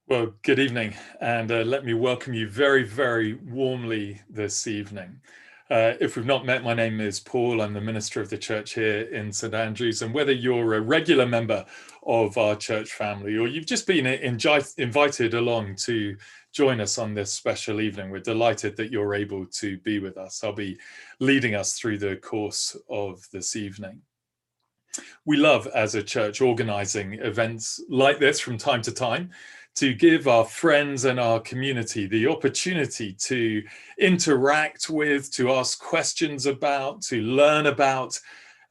Well, good evening, and let me welcome you very, very warmly this evening. If we've not met, my name is Paul. I'm the minister of the church here in St Andrews, and whether you're a regular member of our church family or you've just been invited along to join us on this special evening, we're delighted that you're able to be with us. I'll be leading us through the course of this evening. We love, as a church, organizing events like this from time to time to give our friends and our community the opportunity to interact with, to ask questions about, to learn about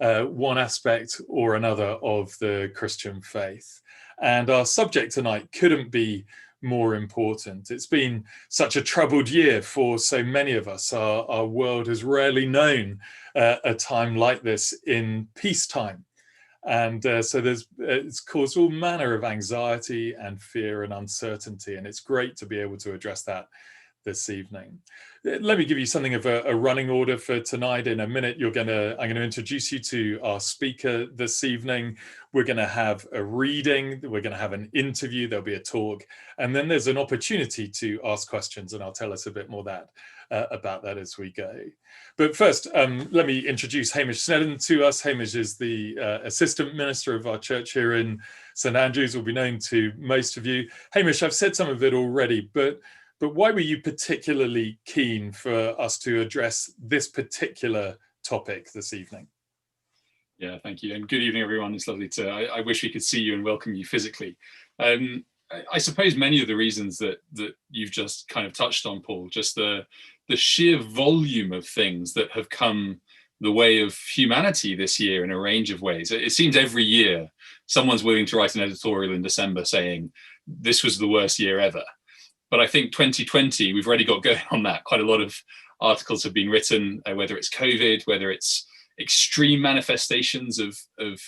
one aspect or another of the Christian faith. And our subject tonight couldn't be more important. It's been such a troubled year for so many of us. Our world has rarely known a time like this in peacetime. And so it's caused all manner of anxiety and fear and uncertainty. And it's great to be able to address that this evening. Let me give you something of a running order for tonight. In a minute, I'm going to introduce you to our speaker this evening. We're going to have a reading, we're going to have an interview, there'll be a talk, and then there's an opportunity to ask questions, and I'll tell us a bit more about that as we go. But first, let me introduce Hamish Snedden to us. Hamish is the assistant minister of our church here in St Andrews, will be known to most of you. Hamish, I've said some of it already, but why were you particularly keen for us to address this particular topic this evening? Yeah, thank you. And good evening, everyone. It's lovely I wish we could see you and welcome you physically. I suppose many of the reasons that you've just kind of touched on, Paul, just the sheer volume of things that have come the way of humanity this year in a range of ways. It seems every year someone's willing to write an editorial in December saying this was the worst year ever. But I think 2020, we've already got going on that. Quite a lot of articles have been written, whether it's COVID, whether it's extreme manifestations of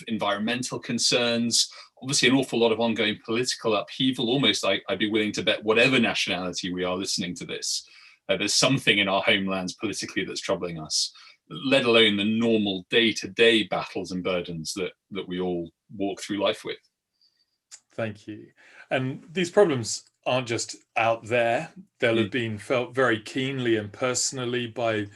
environmental concerns, obviously an awful lot of ongoing political upheaval. Almost I'd be willing to bet whatever nationality we are listening to this, there's something in our homelands politically that's troubling us, let alone the normal day-to-day battles and burdens that we all walk through life with. Thank you. And these problems aren't just out there. They'll have been felt very keenly and personally by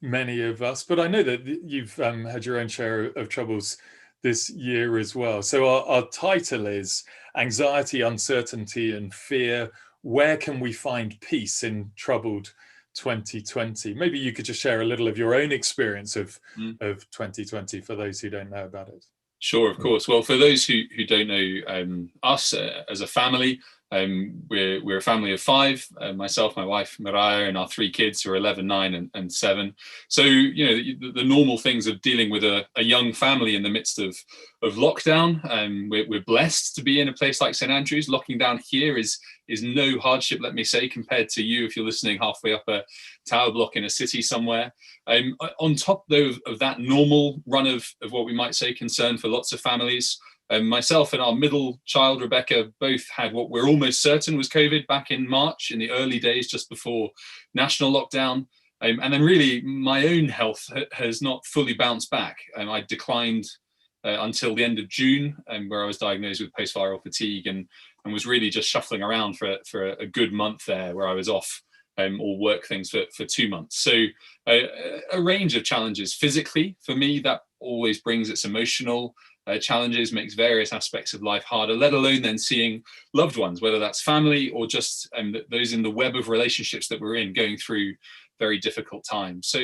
many of us, but I know that you've had your own share of troubles this year as well. So our title is Anxiety, Uncertainty and Fear. Where can we find peace in troubled 2020? Maybe you could just share a little of your own experience of 2020 for those who don't know about it. Sure, of course. Well, for those who don't know us as a family, we're a family of five, myself, my wife, Mariah, and our three kids who are 11, 9, and 7. So, the normal things of dealing with a young family in the midst of lockdown. We're blessed to be in a place like St Andrews. Locking down here is no hardship, let me say, compared to you if you're listening halfway up a tower block in a city somewhere. On top, though, of that normal run of what we might say concern for lots of families, myself and our middle child, Rebecca, both had what we're almost certain was COVID back in March, in the early days, just before national lockdown. And then really my own health has not fully bounced back. I declined until the end of June, where I was diagnosed with post-viral fatigue and was really just shuffling around for a good month there, where I was off all work things for 2 months. So a range of challenges physically. For me, that always brings its emotional challenges, makes various aspects of life harder, let alone then seeing loved ones, whether that's family or just those in the web of relationships that we're in, going through very difficult times. So,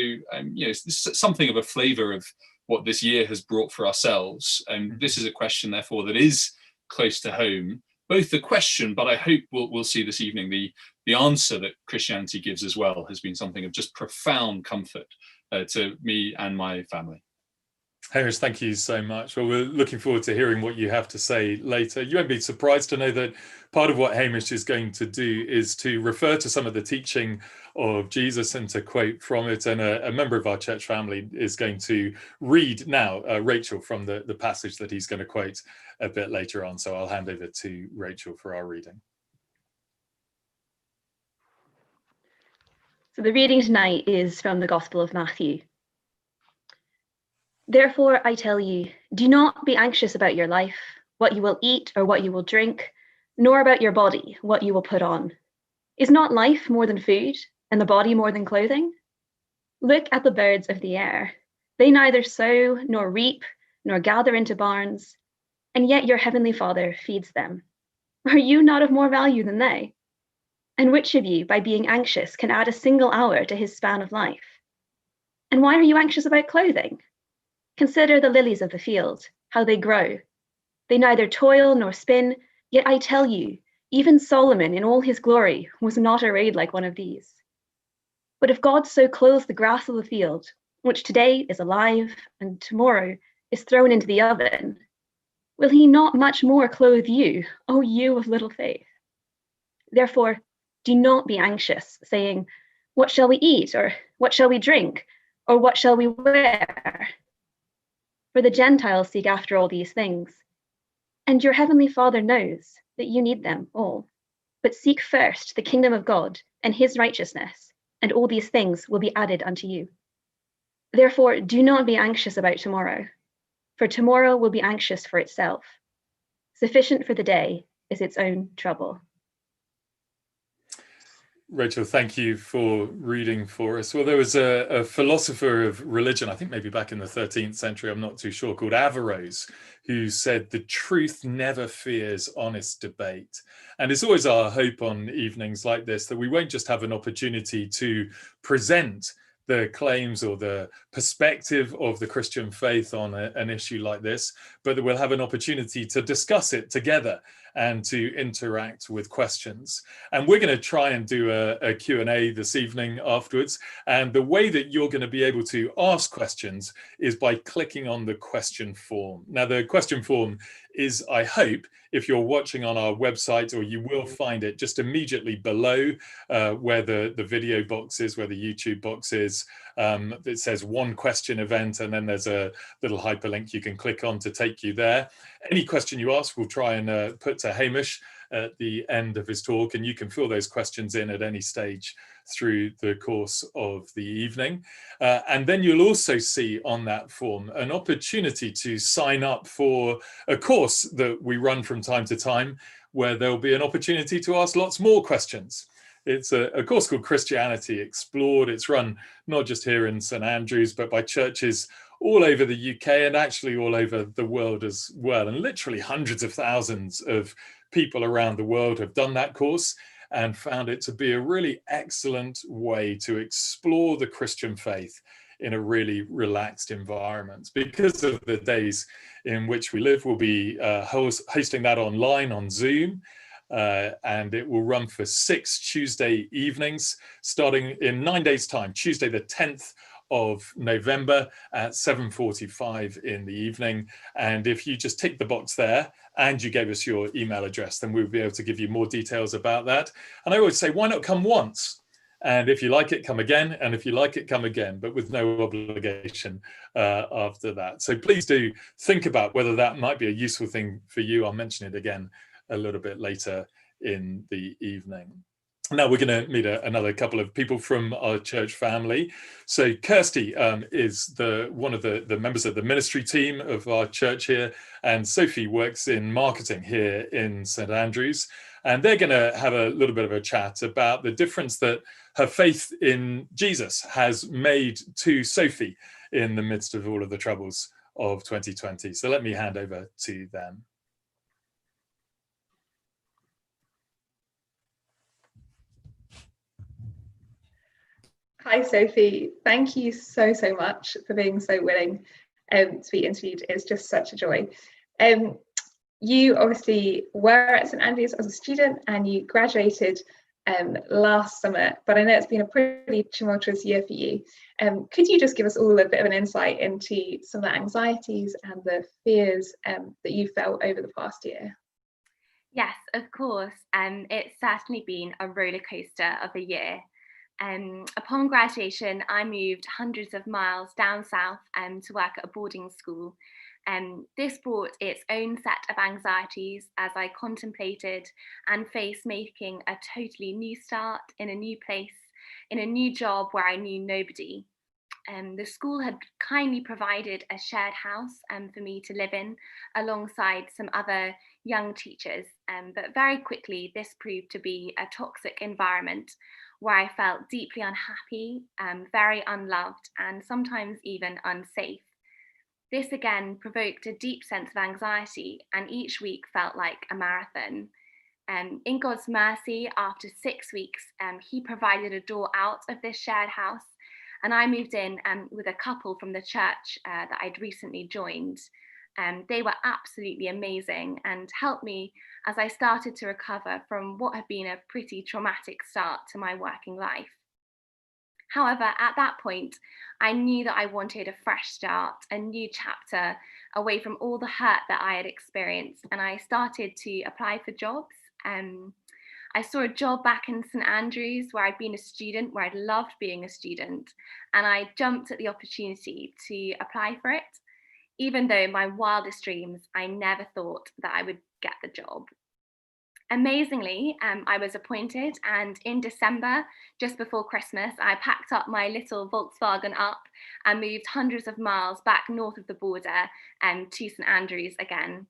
this is something of a flavor of what this year has brought for ourselves. And this is a question, therefore, that is close to home. Both the question, but I hope we'll see this evening, the answer that Christianity gives as well has been something of just profound comfort to me and my family. Hamish, thank you so much. Well, we're looking forward to hearing what you have to say later. You won't be surprised to know that part of what Hamish is going to do is to refer to some of the teaching of Jesus and to quote from it. And a member of our church family is going to read now, Rachel, from the passage that he's going to quote a bit later on. So I'll hand over to Rachel for our reading. So the reading tonight is from the Gospel of Matthew. Therefore, I tell you, do not be anxious about your life, what you will eat or what you will drink, nor about your body, what you will put on. Is not life more than food, and the body more than clothing? Look at the birds of the air. They neither sow, nor reap, nor gather into barns, and yet your heavenly Father feeds them. Are you not of more value than they? And which of you, by being anxious, can add a single hour to his span of life? And why are you anxious about clothing? Consider the lilies of the field, how they grow. They neither toil nor spin, yet I tell you, even Solomon in all his glory was not arrayed like one of these. But if God so clothes the grass of the field, which today is alive and tomorrow is thrown into the oven, will he not much more clothe you, O you of little faith? Therefore, do not be anxious, saying, what shall we eat? Or what shall we drink? Or what shall we wear? For the Gentiles seek after all these things. And your heavenly Father knows that you need them all. But seek first the kingdom of God and his righteousness, and all these things will be added unto you. Therefore, do not be anxious about tomorrow, for tomorrow will be anxious for itself. Sufficient for the day is its own trouble. Rachel, thank you for reading for us. Well, there was a philosopher of religion, I think maybe back in the 13th century, I'm not too sure, called Averroes, who said the truth never fears honest debate. And it's always our hope on evenings like this that we won't just have an opportunity to present the claims or the perspective of the Christian faith on an issue like this, but that we'll have an opportunity to discuss it together and to interact with questions. And we're going to try and do a Q&A this evening afterwards. And the way that you're going to be able to ask questions is by clicking on the question form. Now, the question form is, I hope, if you're watching on our website, or you will find it just immediately below where the video box is, where the YouTube box is. It says one question event, and then there's a little hyperlink you can click on to take you there. Any question you ask, we'll try and put to Hamish at the end of his talk, and you can fill those questions in at any stage through the course of the evening. And then you'll also see on that form an opportunity to sign up for a course that we run from time to time, where there'll be an opportunity to ask lots more questions. It's a course called Christianity Explored. It's run not just here in St Andrews, but by churches all over the UK and actually all over the world as well. And literally hundreds of thousands of people around the world have done that course and found it to be a really excellent way to explore the Christian faith in a really relaxed environment. Because of the days in which we live, we'll be hosting that online on Zoom. And it will run for 6 Tuesday evenings, starting in 9 days' time, Tuesday the 10th of November at 7:45 in the evening. And if you just tick the box there and you gave us your email address, then we'll be able to give you more details about that. And I always say, why not come once? And if you like it, come again. And if you like it, come again, but with no obligation after that. So please do think about whether that might be a useful thing for you. I'll mention it again a little bit later in the evening. Now we're going to meet another couple of people from our church family. So Kirsty is one of the members of the ministry team of our church here, and Sophie works in marketing here in St Andrews. And they're going to have a little bit of a chat about the difference that her faith in Jesus has made to Sophie in the midst of all of the troubles of 2020. So let me hand over to them. Hi, Sophie. Thank you so much for being so willing to be interviewed. It's just such a joy. You obviously were at St Andrews as a student and you graduated last summer, but I know it's been a pretty tumultuous year for you. Could you just give us all a bit of an insight into some of the anxieties and the fears that you felt over the past year? Yes, of course. It's certainly been a roller coaster of a year. Upon graduation, I moved hundreds of miles down south to work at a boarding school. This brought its own set of anxieties as I contemplated and faced making a totally new start in a new place, in a new job where I knew nobody. The school had kindly provided a shared house for me to live in alongside some other young teachers, but very quickly this proved to be a toxic environment where I felt deeply unhappy, very unloved, and sometimes even unsafe. This again provoked a deep sense of anxiety, and each week felt like a marathon. In God's mercy, after 6 weeks, he provided a door out of this shared house, and I moved in with a couple from the church that I'd recently joined. They were absolutely amazing and helped me as I started to recover from what had been a pretty traumatic start to my working life. However, at that point, I knew that I wanted a fresh start, a new chapter away from all the hurt that I had experienced, and I started to apply for jobs. I saw a job back in St Andrews where I'd been a student, where I'd loved being a student, and I jumped at the opportunity to apply for it. Even though in my wildest dreams, I never thought that I would get the job. Amazingly, I was appointed, and in December, just before Christmas, I packed up my little Volkswagen up and moved hundreds of miles back north of the border to St Andrews again.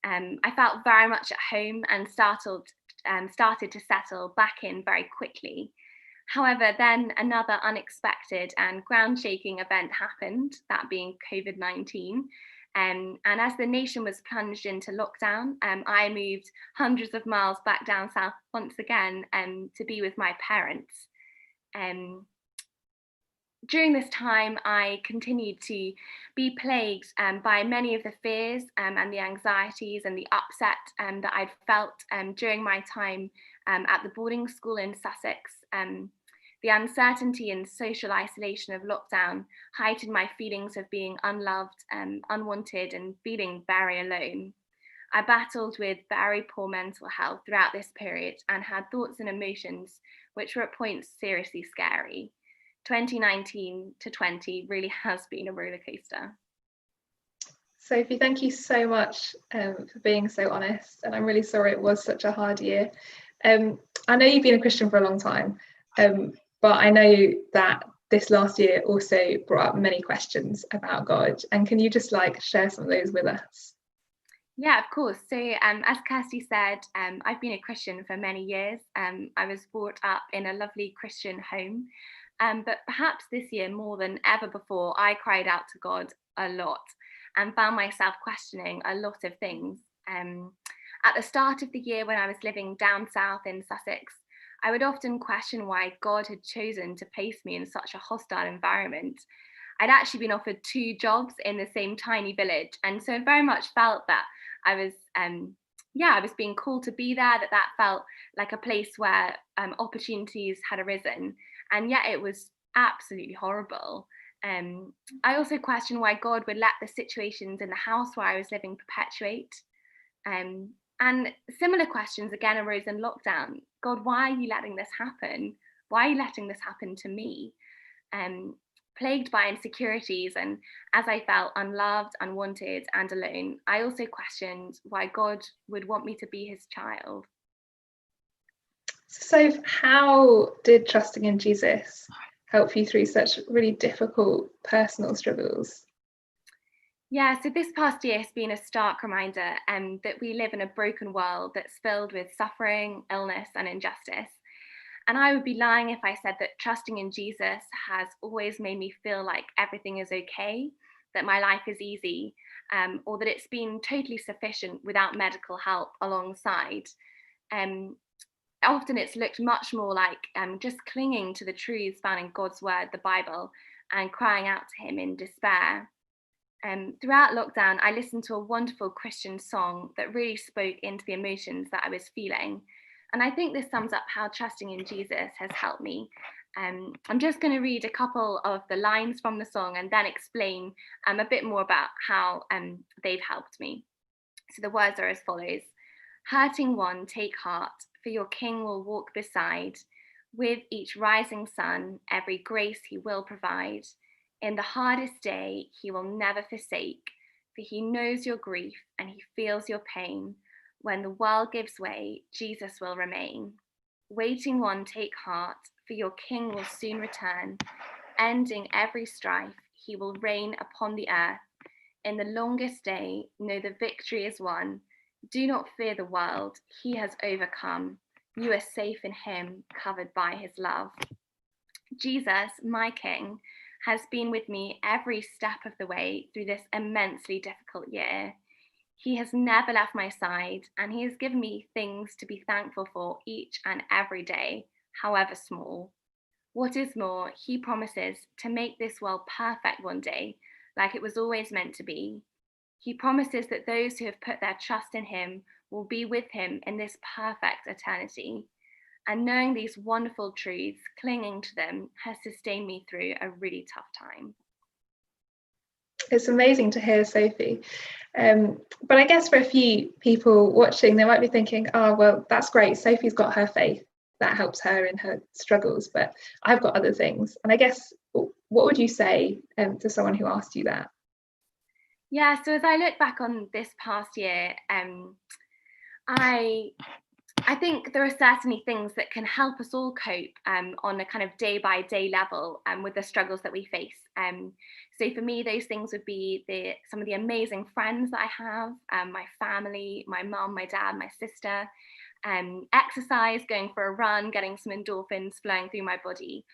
I felt very much at home and started to settle back in very quickly. However, then another unexpected and ground-shaking event happened, that being COVID-19. And as the nation was plunged into lockdown, I moved hundreds of miles back down south once again to be with my parents. During this time, I continued to be plagued by many of the fears and the anxieties and the upset that I'd felt during my time at the boarding school in Sussex. The uncertainty and social isolation of lockdown heightened my feelings of being unloved, unwanted, and feeling very alone. I battled with very poor mental health throughout this period and had thoughts and emotions which were at points seriously scary. 2019 to 20 really has been a roller coaster. Sophie, thank you so much for being so honest, and I'm really sorry it was such a hard year. I know you've been a Christian for a long time, but I know that this last year also brought up many questions about God, and can you just share some of those with us? Yeah, of course. So as Kirsty said, I've been a Christian for many years. I was brought up in a lovely Christian home, but perhaps this year more than ever before, I cried out to God a lot and found myself questioning a lot of things. At the start of the year, when I was living down south in Sussex, I would often question why God had chosen to place me in such a hostile environment. I'd actually been offered 2 jobs in the same tiny village, and so I very much felt that I was being called to be there, that felt like a place where opportunities had arisen, and yet it was absolutely horrible. I also questioned why God would let the situations in the house where I was living perpetuate. And similar questions again arose in lockdown. God, why are you letting this happen? Why are you letting this happen to me? Plagued by insecurities, and as I felt unloved, unwanted, and alone, I also questioned why God would want me to be his child. So how did trusting in Jesus help you through such really difficult personal struggles? Yeah, so this past year has been a stark reminder that we live in a broken world that's filled with suffering, illness, and injustice. And I would be lying if I said that trusting in Jesus has always made me feel like everything is okay, that my life is easy, or that it's been totally sufficient without medical help alongside. Often it's looked much more like just clinging to the truths found in God's word, the Bible, and crying out to him in despair. Throughout lockdown, I listened to a wonderful Christian song that really spoke into the emotions that I was feeling. And I think this sums up how trusting in Jesus has helped me. I'm just going to read a couple of the lines from the song and then explain a bit more about how they've helped me. So the words are as follows. Hurting one, take heart, for your King will walk beside. With each rising sun, every grace he will provide. In the hardest day, he will never forsake, for he knows your grief and he feels your pain. When the world gives way, Jesus will remain. Waiting one, take heart, for your King will soon return. Ending every strife, he will reign upon the earth. In the longest day, know the victory is won. Do not fear the world, he has overcome. You are safe in him, covered by his love. Jesus, my King, has been with me every step of the way through this immensely difficult year. He has never left my side, and he has given me things to be thankful for each and every day, however small. What is more, he promises to make this world perfect one day, like it was always meant to be. He promises that those who have put their trust in him will be with him in this perfect eternity. And knowing these wonderful truths, clinging to them, has sustained me through a really tough time. It's amazing to hear, Sophie. But I guess for a few people watching, they might be thinking, oh, well, that's great. Sophie's got her faith. That helps her in her struggles, but I've got other things. And I guess, what would you say to someone who asked you that? Yeah, so as I look back on this past year, I think there are certainly things that can help us all cope on a kind of day by day level with the struggles that we face. So for me, those things would be some of the amazing friends that I have, my family, my mum, my dad, my sister, exercise, going for a run, getting some endorphins flowing through my body.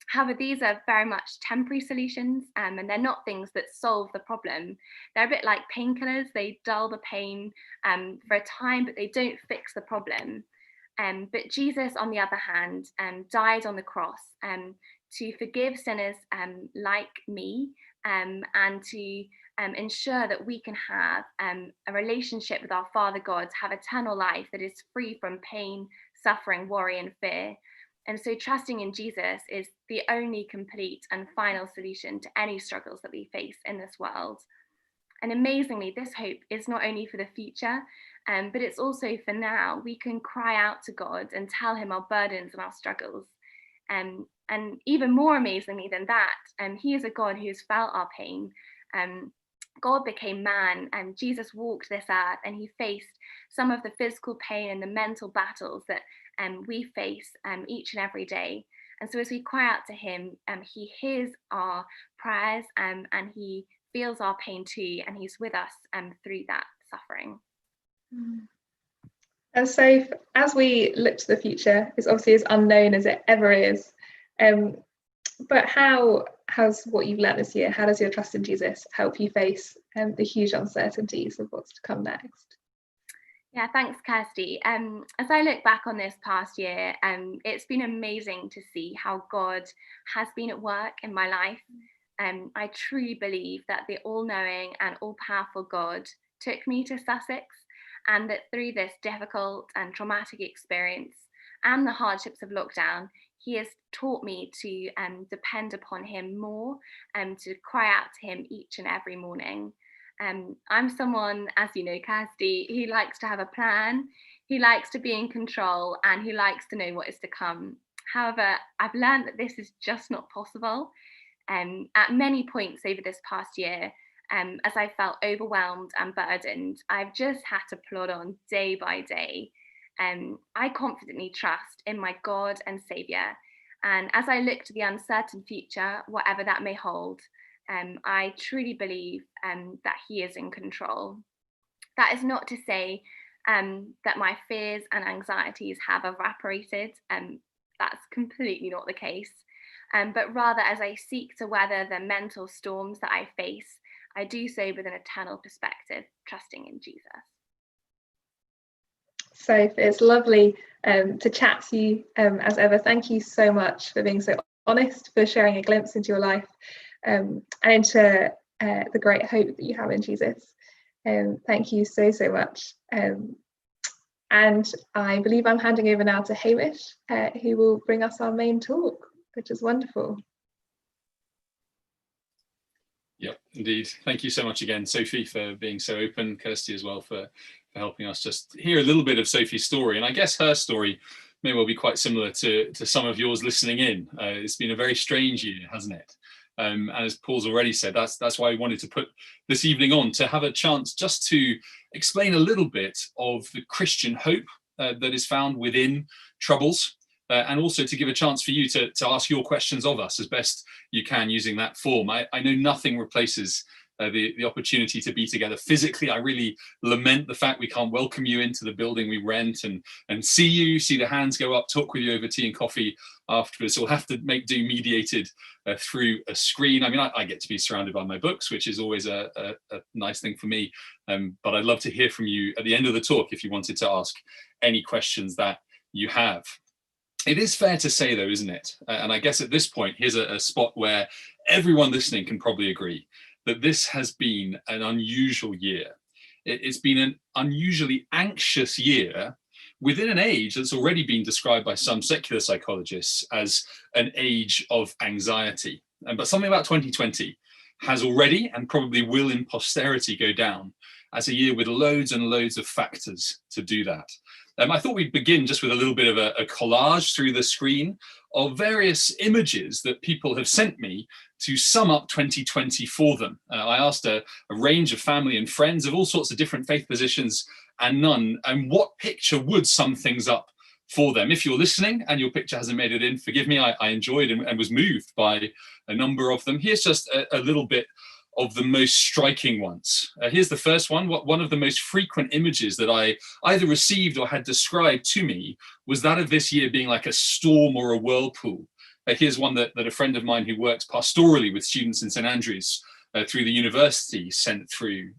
However, these are very much temporary solutions, and they're not things that solve the problem. They're a bit like painkillers. They dull the pain for a time, but they don't fix the problem. But Jesus, on the other hand, died on the cross to forgive sinners like me, and to ensure that we can have a relationship with our Father God, have eternal life that is free from pain, suffering, worry, and fear. And so trusting in Jesus is the only complete and final solution to any struggles that we face in this world. And amazingly, this hope is not only for the future, but it's also for now. We can cry out to God and tell him our burdens and our struggles. And even more amazingly than that, he is a God who has felt our pain. God became man, and Jesus walked this earth, and he faced some of the physical pain and the mental battles that we face each and every day. And so as we cry out to him, he hears our prayers, and he feels our pain too, and he's with us through that suffering. And so as we look to the future, it's obviously as unknown as it ever is. But how has what you've learned this year, how does your trust in Jesus help you face the huge uncertainties of what's to come next? Yeah, thanks, Kirsty. As I look back on this past year, it's been amazing to see how God has been at work in my life. I truly believe that the all-knowing and all-powerful God took me to Sussex, and that through this difficult and traumatic experience and the hardships of lockdown, he has taught me to depend upon him more and to cry out to him each and every morning. I'm someone, as you know, Kirsty, who likes to have a plan, he likes to be in control, and he likes to know what is to come. However, I've learned that this is just not possible. At many points over this past year, as I felt overwhelmed and burdened, I've just had to plod on day by day. I confidently trust in my God and Saviour. And as I look to the uncertain future, whatever that may hold, I truly believe that he is in control. That is not to say that my fears and anxieties have evaporated. That's completely not the case. But rather, as I seek to weather the mental storms that I face, I do so with an eternal perspective, trusting in Jesus. So it's lovely to chat to you as ever. Thank you so much for being so honest, for sharing a glimpse into your life and into the great hope that you have in Jesus. Thank you so much. And I believe I'm handing over now to Hamish, who will bring us our main talk, which is wonderful. Yep, indeed. Thank you so much again, Sophie, for being so open. Kirsty as well for helping us just hear a little bit of Sophie's story. And I guess her story may well be quite similar to some of yours listening in. It's been a very strange year, hasn't it? And as Paul's already said, that's why I wanted to put this evening on, to have a chance just to explain a little bit of the Christian hope that is found within troubles. And also to give a chance for you to ask your questions of us as best you can using that form. I know nothing replaces the opportunity to be together physically. I really lament the fact we can't welcome you into the building we rent and see the hands go up, talk with you over tea and coffee afterwards. So we'll have to make do mediated through a screen. I mean, I get to be surrounded by my books, which is always a nice thing for me. But I'd love to hear from you at the end of the talk if you wanted to ask any questions that you have. It is fair to say, though, isn't it? And I guess at this point, here's a spot where everyone listening can probably agree that this has been an unusual year. It's been an unusually anxious year within an age that's already been described by some secular psychologists as an age of anxiety. But something about 2020 has already and probably will in posterity go down as a year with loads and loads of factors to do that. I thought we'd begin just with a little bit of a collage through the screen of various images that people have sent me to sum up 2020 for them. I asked a range of family and friends of all sorts of different faith positions and none, and what picture would sum things up for them. If you're listening and your picture hasn't made it in, forgive me, I enjoyed and was moved by a number of them. Here's just a little bit of the most striking ones. Here's the first one. One of the most frequent images that I either received or had described to me was that of this year being like a storm or a whirlpool. Here's one that a friend of mine who works pastorally with students in St Andrews through the university sent through.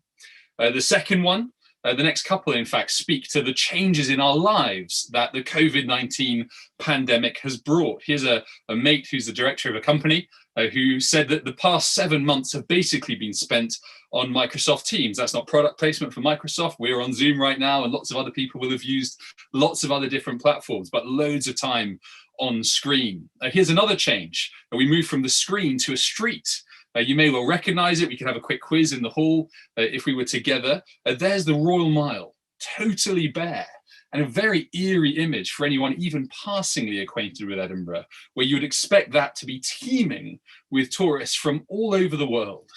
The second one, the next couple, in fact, speak to the changes in our lives that the COVID-19 pandemic has brought. Here's a mate who's the director of a company who said that the past 7 months have basically been spent on Microsoft Teams. That's not product placement for Microsoft. We're on Zoom right now, and lots of other people will have used lots of other different platforms, but loads of time on screen. Here's another change. We move from the screen to a street. You may well recognize it. We could have a quick quiz in the hall if we were together. There's the Royal Mile, totally bare, and a very eerie image for anyone even passingly acquainted with Edinburgh, where you would expect that to be teeming with tourists from all over the world.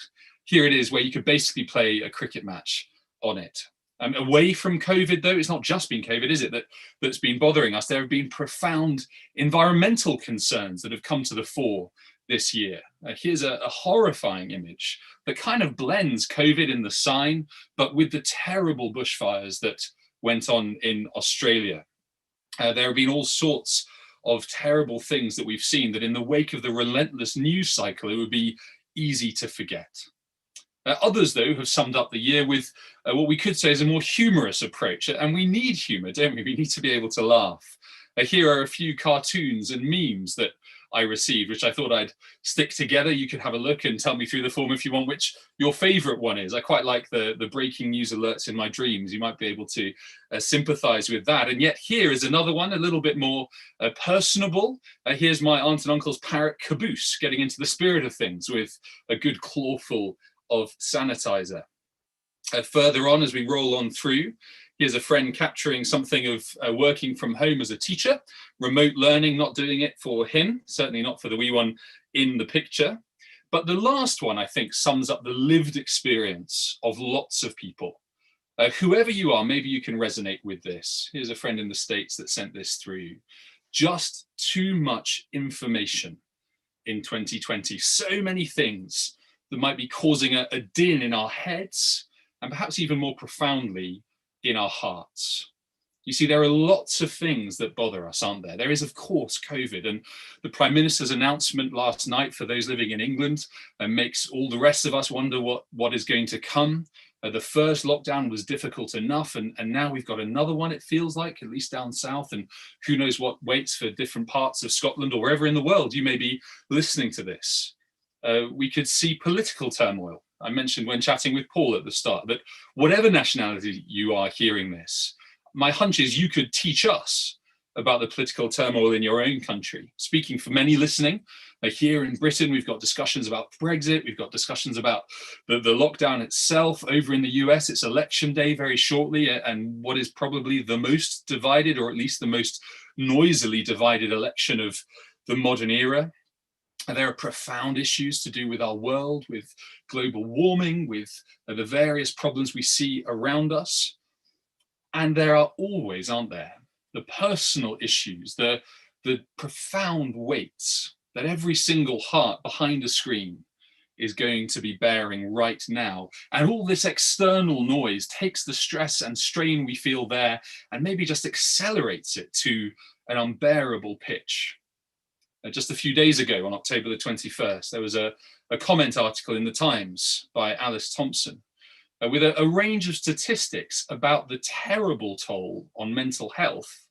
Here it is, where you could basically play a cricket match on it. Away from COVID, though, it's not just been COVID, is it, that's been bothering us? There have been profound environmental concerns that have come to the fore this year. Here's a horrifying image that kind of blends COVID in the sign, but with the terrible bushfires that went on in Australia. There have been all sorts of terrible things that we've seen that in the wake of the relentless news cycle, it would be easy to forget. Others, though, have summed up the year with what we could say is a more humorous approach. And we need humor, don't we? We need to be able to laugh. Here are a few cartoons and memes that I received, which I thought I'd stick together. You could have a look and tell me through the form if you want which your favorite one is. I quite like the breaking news alerts in my dreams. You might be able to sympathize with that. And yet here is another one, a little bit more personable. Here's my aunt and uncle's parrot Caboose getting into the spirit of things with a good clawful of sanitizer. Further on, as we roll on through, here's a friend capturing something of working from home as a teacher, remote learning, not doing it for him, certainly not for the wee one in the picture. But the last one, I think, sums up the lived experience of lots of people. Whoever you are, maybe you can resonate with this. Here's a friend in the States that sent this through. Just too much information in 2020. So many things that might be causing a din in our heads, and perhaps even more profoundly, in our hearts. You see, there are lots of things that bother us, aren't there? There is, of course, COVID, and the Prime Minister's announcement last night for those living in England makes all the rest of us wonder what is going to come. The first lockdown was difficult enough, and now we've got another one, it feels like, at least down south, and who knows what waits for different parts of Scotland or wherever in the world you may be listening to this. We could see political turmoil. I mentioned when chatting with Paul at the start that whatever nationality you are hearing this, my hunch is you could teach us about the political turmoil in your own country. Speaking for many listening, here in Britain, we've got discussions about Brexit, we've got discussions about the lockdown itself. Over in the US, it's election day very shortly, and what is probably the most divided, or at least the most noisily divided election of the modern era. And there are profound issues to do with our world, with global warming, with the various problems we see around us. And there are always, aren't there, the personal issues, the profound weights that every single heart behind a screen is going to be bearing right now. And all this external noise takes the stress and strain we feel there and maybe just accelerates it to an unbearable pitch. Just a few days ago, on October the 21st, there was a comment article in the Times by Alice Thompson with a range of statistics about the terrible toll on mental health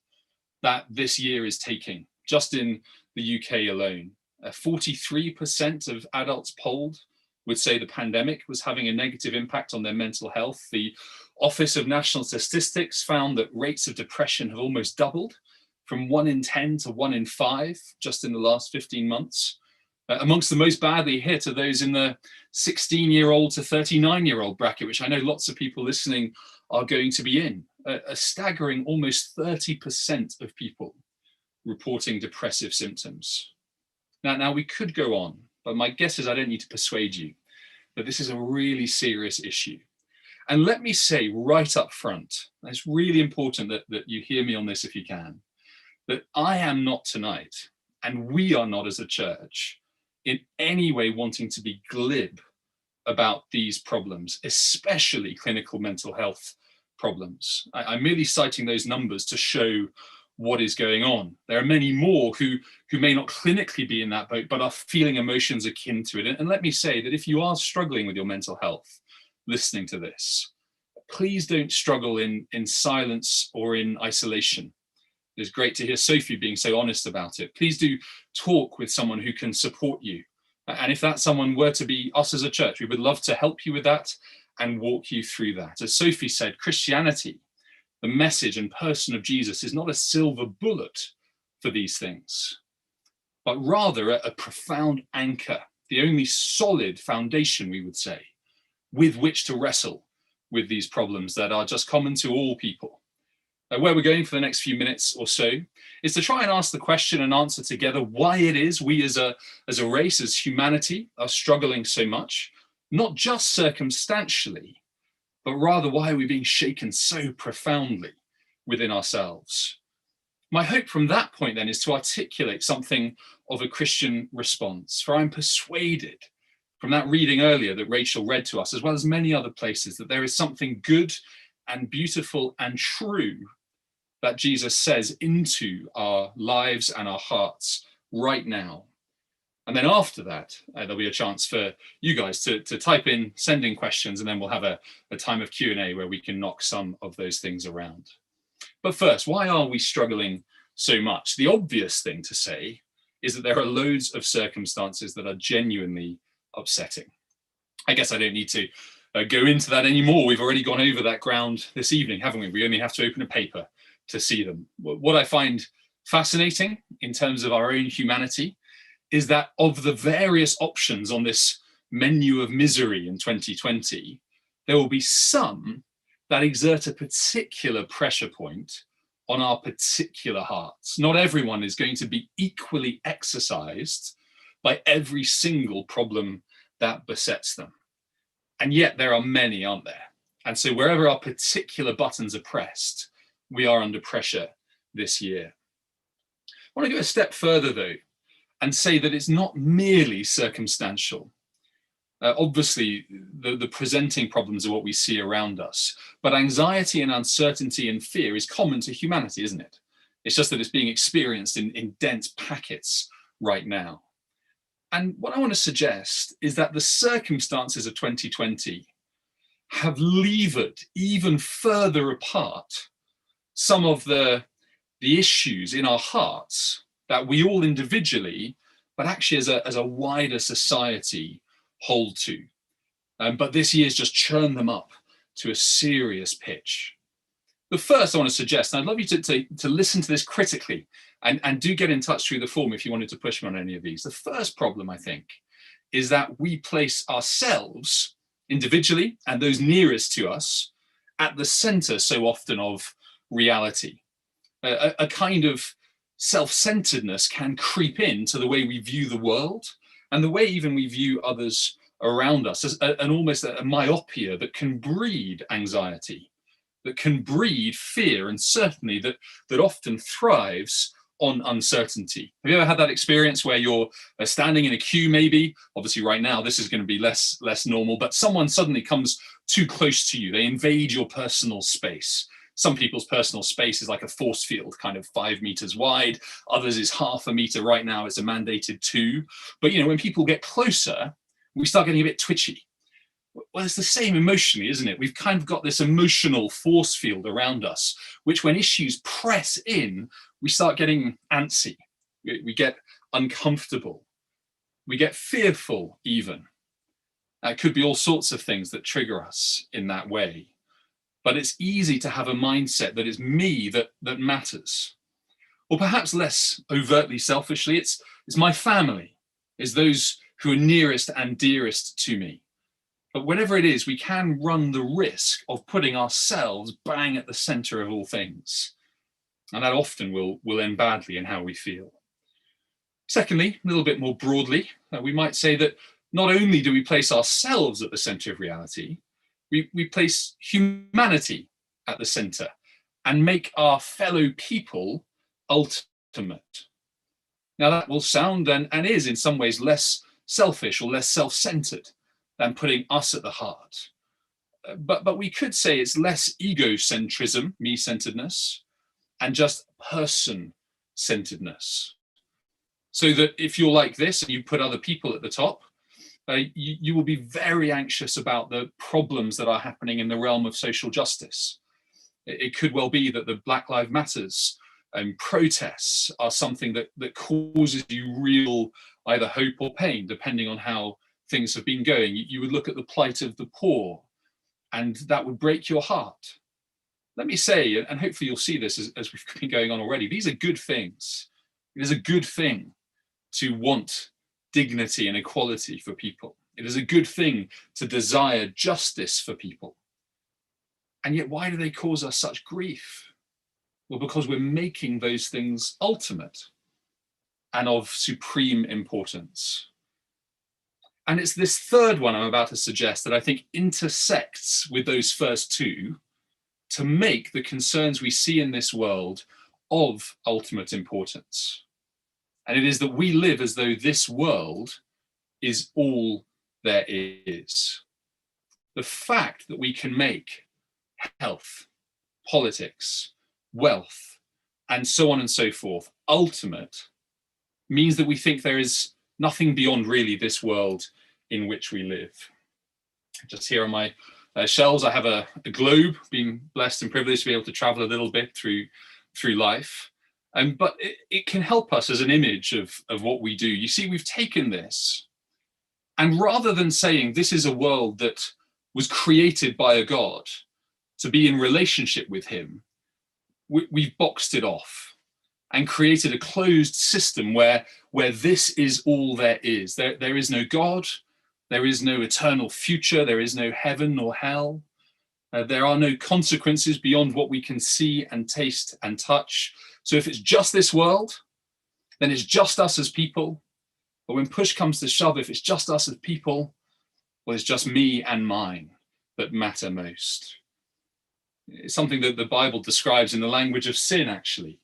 that this year is taking, just in the UK alone. 43% of adults polled would say the pandemic was having a negative impact on their mental health. The Office of National Statistics found that rates of depression have almost doubled, from 1 in 10 to 1 in 5 just in the last 15 months. Amongst the most badly hit are those in the 16-year-old to 39-year-old bracket, which I know lots of people listening are going to be in. A staggering almost 30% of people reporting depressive symptoms. Now we could go on, but my guess is I don't need to persuade you that this is a really serious issue. And let me say right up front, and it's really important that you hear me on this if you can, that I am not tonight, and we are not as a church, in any way wanting to be glib about these problems, especially clinical mental health problems. I'm merely citing those numbers to show what is going on. There are many more who may not clinically be in that boat, but are feeling emotions akin to it. And let me say that if you are struggling with your mental health, listening to this, please don't struggle in silence or in isolation. It's great to hear Sophie being so honest about it. Please do talk with someone who can support you. And if that someone were to be us as a church, we would love to help you with that and walk you through that. As Sophie said, Christianity, the message and person of Jesus, is not a silver bullet for these things, but rather a profound anchor, the only solid foundation, we would say, with which to wrestle with these problems that are just common to all people. Where we're going for the next few minutes or so is to try and ask the question and answer together why it is we as a race, as humanity, are struggling so much, not just circumstantially, but rather why are we being shaken so profoundly within ourselves. My hope from that point then is to articulate something of a Christian response, for I'm persuaded from that reading earlier that Rachel read to us, as well as many other places, that there is something good and beautiful and true that Jesus says into our lives and our hearts right now. And then after that, there'll be a chance for you guys to type in, send in questions, and then we'll have a time of Q&A where we can knock some of those things around. But first, why are we struggling so much? The obvious thing to say is that there are loads of circumstances that are genuinely upsetting. I guess I don't need to go into that anymore. We've already gone over that ground this evening, haven't we? We only have to open a paper to see them. What I find fascinating in terms of our own humanity is that of the various options on this menu of misery in 2020, there will be some that exert a particular pressure point on our particular hearts. Not everyone is going to be equally exercised by every single problem that besets them. And yet there are many, aren't there? And so wherever our particular buttons are pressed, we are under pressure this year. I want to go a step further though, and say that it's not merely circumstantial. Obviously, the presenting problems are what we see around us, but anxiety and uncertainty and fear is common to humanity, isn't it? It's just that it's being experienced in dense packets right now. And what I want to suggest is that the circumstances of 2020 have levered even further apart some of the issues in our hearts that we all individually, but actually as a wider society, hold to. But this year's just churned them up to a serious pitch. The first I want to suggest, and I'd love you to listen to this critically, and do get in touch through the form if you wanted to push me on any of these. The first problem, I think, is that we place ourselves individually and those nearest to us at the center so often of reality. A kind of self-centeredness can creep into the way we view the world and the way even we view others around us, as an almost a myopia that can breed anxiety, that can breed fear, and certainly that often thrives on uncertainty. Have you ever had that experience where you're standing in a queue, maybe? Obviously right now this is going to be less normal, but someone suddenly comes too close to you. They invade your personal space. Some people's personal space is like a force field, kind of 5 meters wide. Others is 0.5 meter. Right now it's a mandated 2. But when people get closer, we start getting a bit twitchy. Well, it's the same emotionally, isn't it? We've kind of got this emotional force field around us, which when issues press in, we start getting antsy. We get uncomfortable. We get fearful even. It could be all sorts of things that trigger us in that way. But it's easy to have a mindset that it's me that matters. Or perhaps less overtly selfishly, it's my family, it's those who are nearest and dearest to me. But whatever it is, we can run the risk of putting ourselves bang at the center of all things. And that often will end badly in how we feel. Secondly, a little bit more broadly, we might say that not only do we place ourselves at the center of reality, we place humanity at the center and make our fellow people ultimate. Now that will sound and is in some ways less selfish or less self-centered than putting us at the heart. But we could say it's less egocentrism, me-centeredness, and just person-centeredness. So that if you're like this and you put other people at the top, you will be very anxious about the problems that are happening in the realm of social justice. It could well be that the Black Lives Matters protests are something that causes you real either hope or pain, depending on how things have been going. You would look at the plight of the poor, and that would break your heart. Let me say, and hopefully you'll see this as we've been going on already, these are good things. It is a good thing to want dignity and equality for people. It is a good thing to desire justice for people. And yet, why do they cause us such grief? Well, because we're making those things ultimate and of supreme importance. And it's this third one I'm about to suggest that I think intersects with those first two to make the concerns we see in this world of ultimate importance. And it is that we live as though this world is all there is. The fact that we can make health, politics, wealth, and so on and so forth ultimate means that we think there is nothing beyond really this world in which we live. Just here on my shelves, I have a globe, being blessed and privileged to be able to travel a little bit through life. But it can help us as an image of what we do. You see, we've taken this, and rather than saying this is a world that was created by a God to be in relationship with him, we've boxed it off and created a closed system where this is all there is. There is no God, there is no eternal future, there is no heaven nor hell. There are no consequences beyond what we can see and taste and touch. So if it's just this world, then it's just us as people. But when push comes to shove, if it's just us as people, well, it's just me and mine that matter most. It's something that the Bible describes in the language of sin, actually,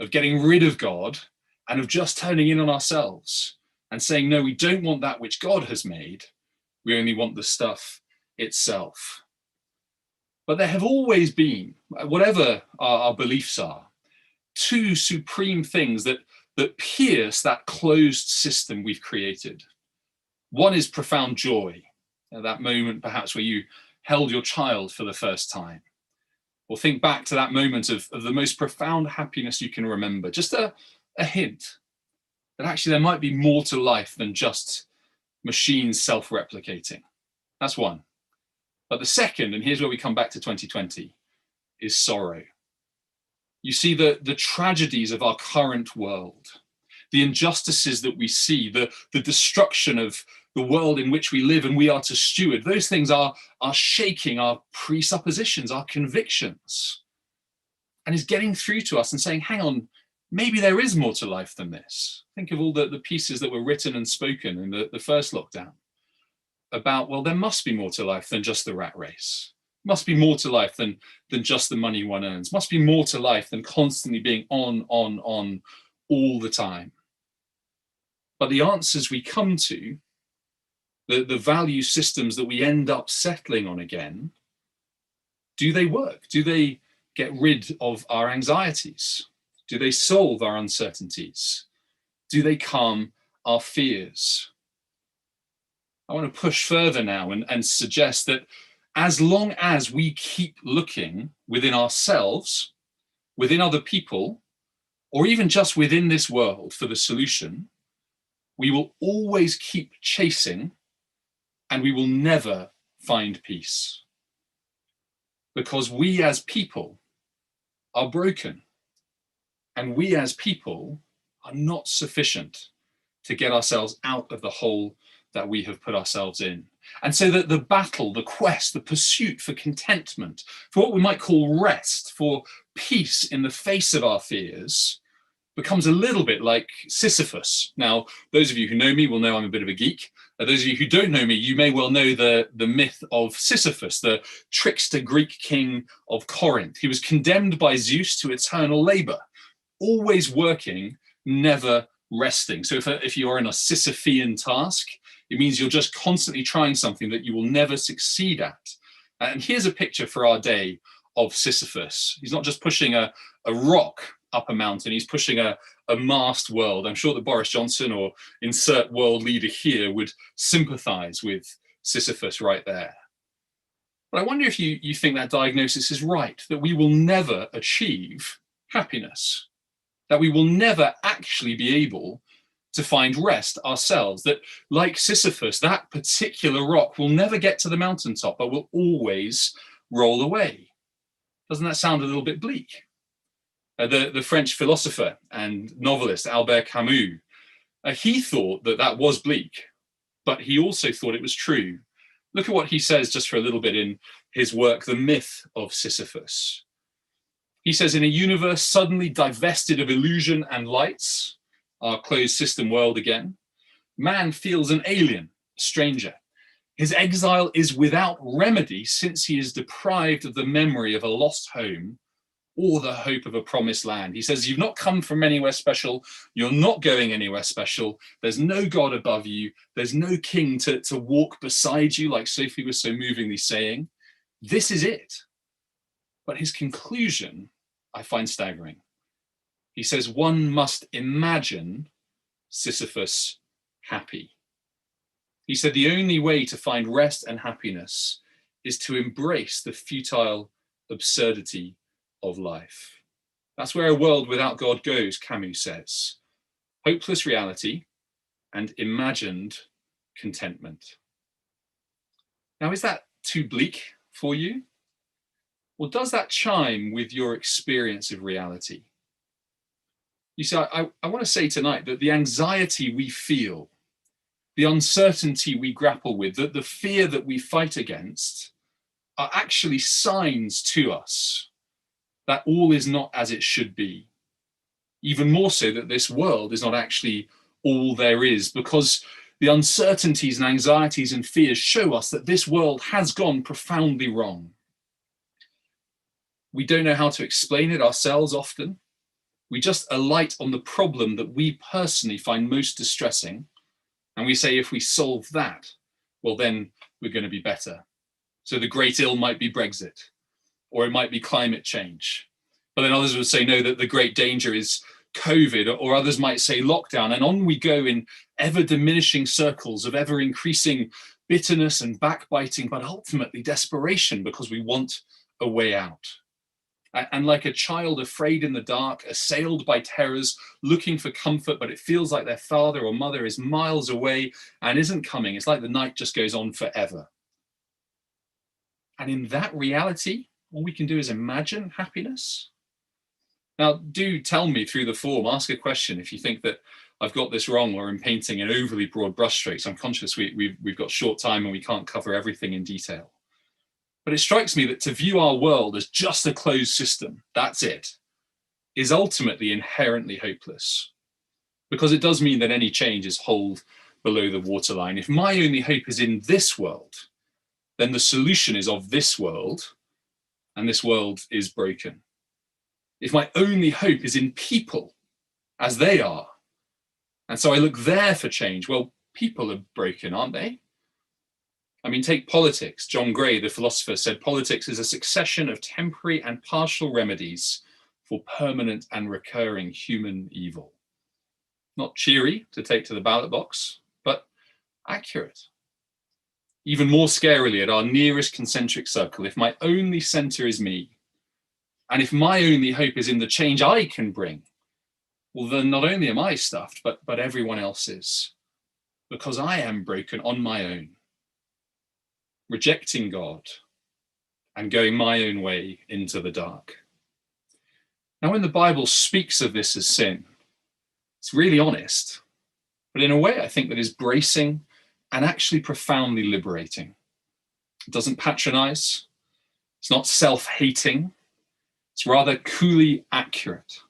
of getting rid of God and of just turning in on ourselves and saying, no, we don't want that which God has made. We only want the stuff itself. But there have always been, whatever our beliefs are, two supreme things that pierce that closed system we've created. One is profound joy, that moment perhaps where you held your child for the first time. Or think back to that moment of the most profound happiness you can remember. Just a hint that actually there might be more to life than just machines self-replicating. That's one. But the second, and here's where we come back to 2020, is sorrow. You see the tragedies of our current world, the injustices that we see, the destruction of the world in which we live and we are to steward. Those things are shaking our presuppositions, our convictions, and is getting through to us and saying, hang on, maybe there is more to life than this. Think of all the pieces that were written and spoken in the first lockdown about, well, there must be more to life than just the rat race. Must be more to life than just the money one earns. Must be more to life than constantly being on all the time. But the answers we come to, the value systems that we end up settling on again, do they work? Do they get rid of our anxieties? Do they solve our uncertainties? Do they calm our fears? I want to push further now and suggest that as long as we keep looking within ourselves, within other people, or even just within this world for the solution, we will always keep chasing and we will never find peace. Because we as people are broken, and we as people are not sufficient to get ourselves out of the hole that we have put ourselves in. And so that the battle, the quest, the pursuit for contentment, for what we might call rest, for peace in the face of our fears, becomes a little bit like Sisyphus. Now, those of you who know me will know I'm a bit of a geek. Those of you who don't know me, you may well know the myth of Sisyphus, the trickster Greek king of Corinth. He was condemned by Zeus to eternal labor, always working, never resting. So if you are in a Sisyphean task, it means you're just constantly trying something that you will never succeed at. And here's a picture for our day of Sisyphus. He's not just pushing a rock up a mountain, he's pushing a masked world. I'm sure that Boris Johnson or insert world leader here would sympathize with Sisyphus right there. But I wonder if you think that diagnosis is right, that we will never achieve happiness, that we will never actually be able to find rest ourselves, that like Sisyphus, that particular rock will never get to the mountaintop, but will always roll away. Doesn't that sound a little bit bleak? The French philosopher and novelist Albert Camus, he thought that was bleak, but he also thought it was true. Look at what he says just for a little bit in his work, The Myth of Sisyphus. He says, in a universe suddenly divested of illusion and lights, our closed system world again, man feels an alien, a stranger. His exile is without remedy since he is deprived of the memory of a lost home or the hope of a promised land. He says, you've not come from anywhere special. You're not going anywhere special. There's no God above you. There's no king to walk beside you, like Sophie was so movingly saying. This is it. But his conclusion, I find staggering. He says, one must imagine Sisyphus happy. He said, the only way to find rest and happiness is to embrace the futile absurdity of life. That's where a world without God goes, Camus says. Hopeless reality and imagined contentment. Now, is that too bleak for you? Or does that chime with your experience of reality? You see, I want to say tonight that the anxiety we feel, the uncertainty we grapple with, that the fear that we fight against are actually signs to us that all is not as it should be. Even more so that this world is not actually all there is, because the uncertainties and anxieties and fears show us that this world has gone profoundly wrong. We don't know how to explain it ourselves often. We just alight on the problem that we personally find most distressing. And we say, if we solve that, well, then we're going to be better. So the great ill might be Brexit, or it might be climate change. But then others would say, no, that the great danger is COVID, or others might say lockdown. And on we go in ever diminishing circles of ever increasing bitterness and backbiting, but ultimately desperation, because we want a way out. And like a child afraid in the dark, assailed by terrors, looking for comfort, but it feels like their father or mother is miles away and isn't coming. It's like the night just goes on forever. And in that reality, all we can do is imagine happiness. Now, do tell me through the form, ask a question if you think that I've got this wrong or I'm painting in overly broad brushstrokes. I'm conscious we've got short time and we can't cover everything in detail. But it strikes me that to view our world as just a closed system, that's it, is ultimately inherently hopeless. Because it does mean that any change is holed below the waterline. If my only hope is in this world, then the solution is of this world, and this world is broken. If my only hope is in people as they are, and so I look there for change, well, people are broken, aren't they? I mean, take politics. John Gray, the philosopher, said politics is a succession of temporary and partial remedies for permanent and recurring human evil. Not cheery to take to the ballot box, but accurate. Even more scarily, at our nearest concentric circle, if my only center is me, and if my only hope is in the change I can bring, well, then not only am I stuffed, but everyone else is, because I am broken on my own, rejecting God and going my own way into the dark. Now, when the Bible speaks of this as sin, it's really honest, but in a way I think that is bracing and actually profoundly liberating. It doesn't patronize, it's not self-hating, it's rather coolly accurate.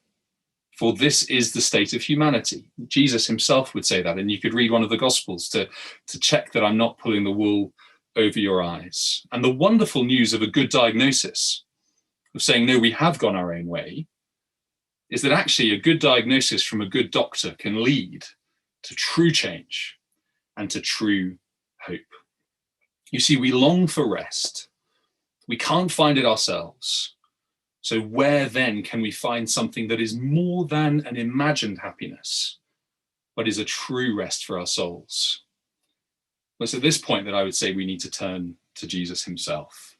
For this is the state of humanity. Jesus himself would say that, and you could read one of the Gospels to check that I'm not pulling the wool over your eyes. And the wonderful news of a good diagnosis, of saying, no, we have gone our own way, is that actually a good diagnosis from a good doctor can lead to true change and to true hope. You see, we long for rest. We can't find it ourselves. So where then can we find something that is more than an imagined happiness, but is a true rest for our souls? Well, it's at this point that I would say we need to turn to Jesus himself.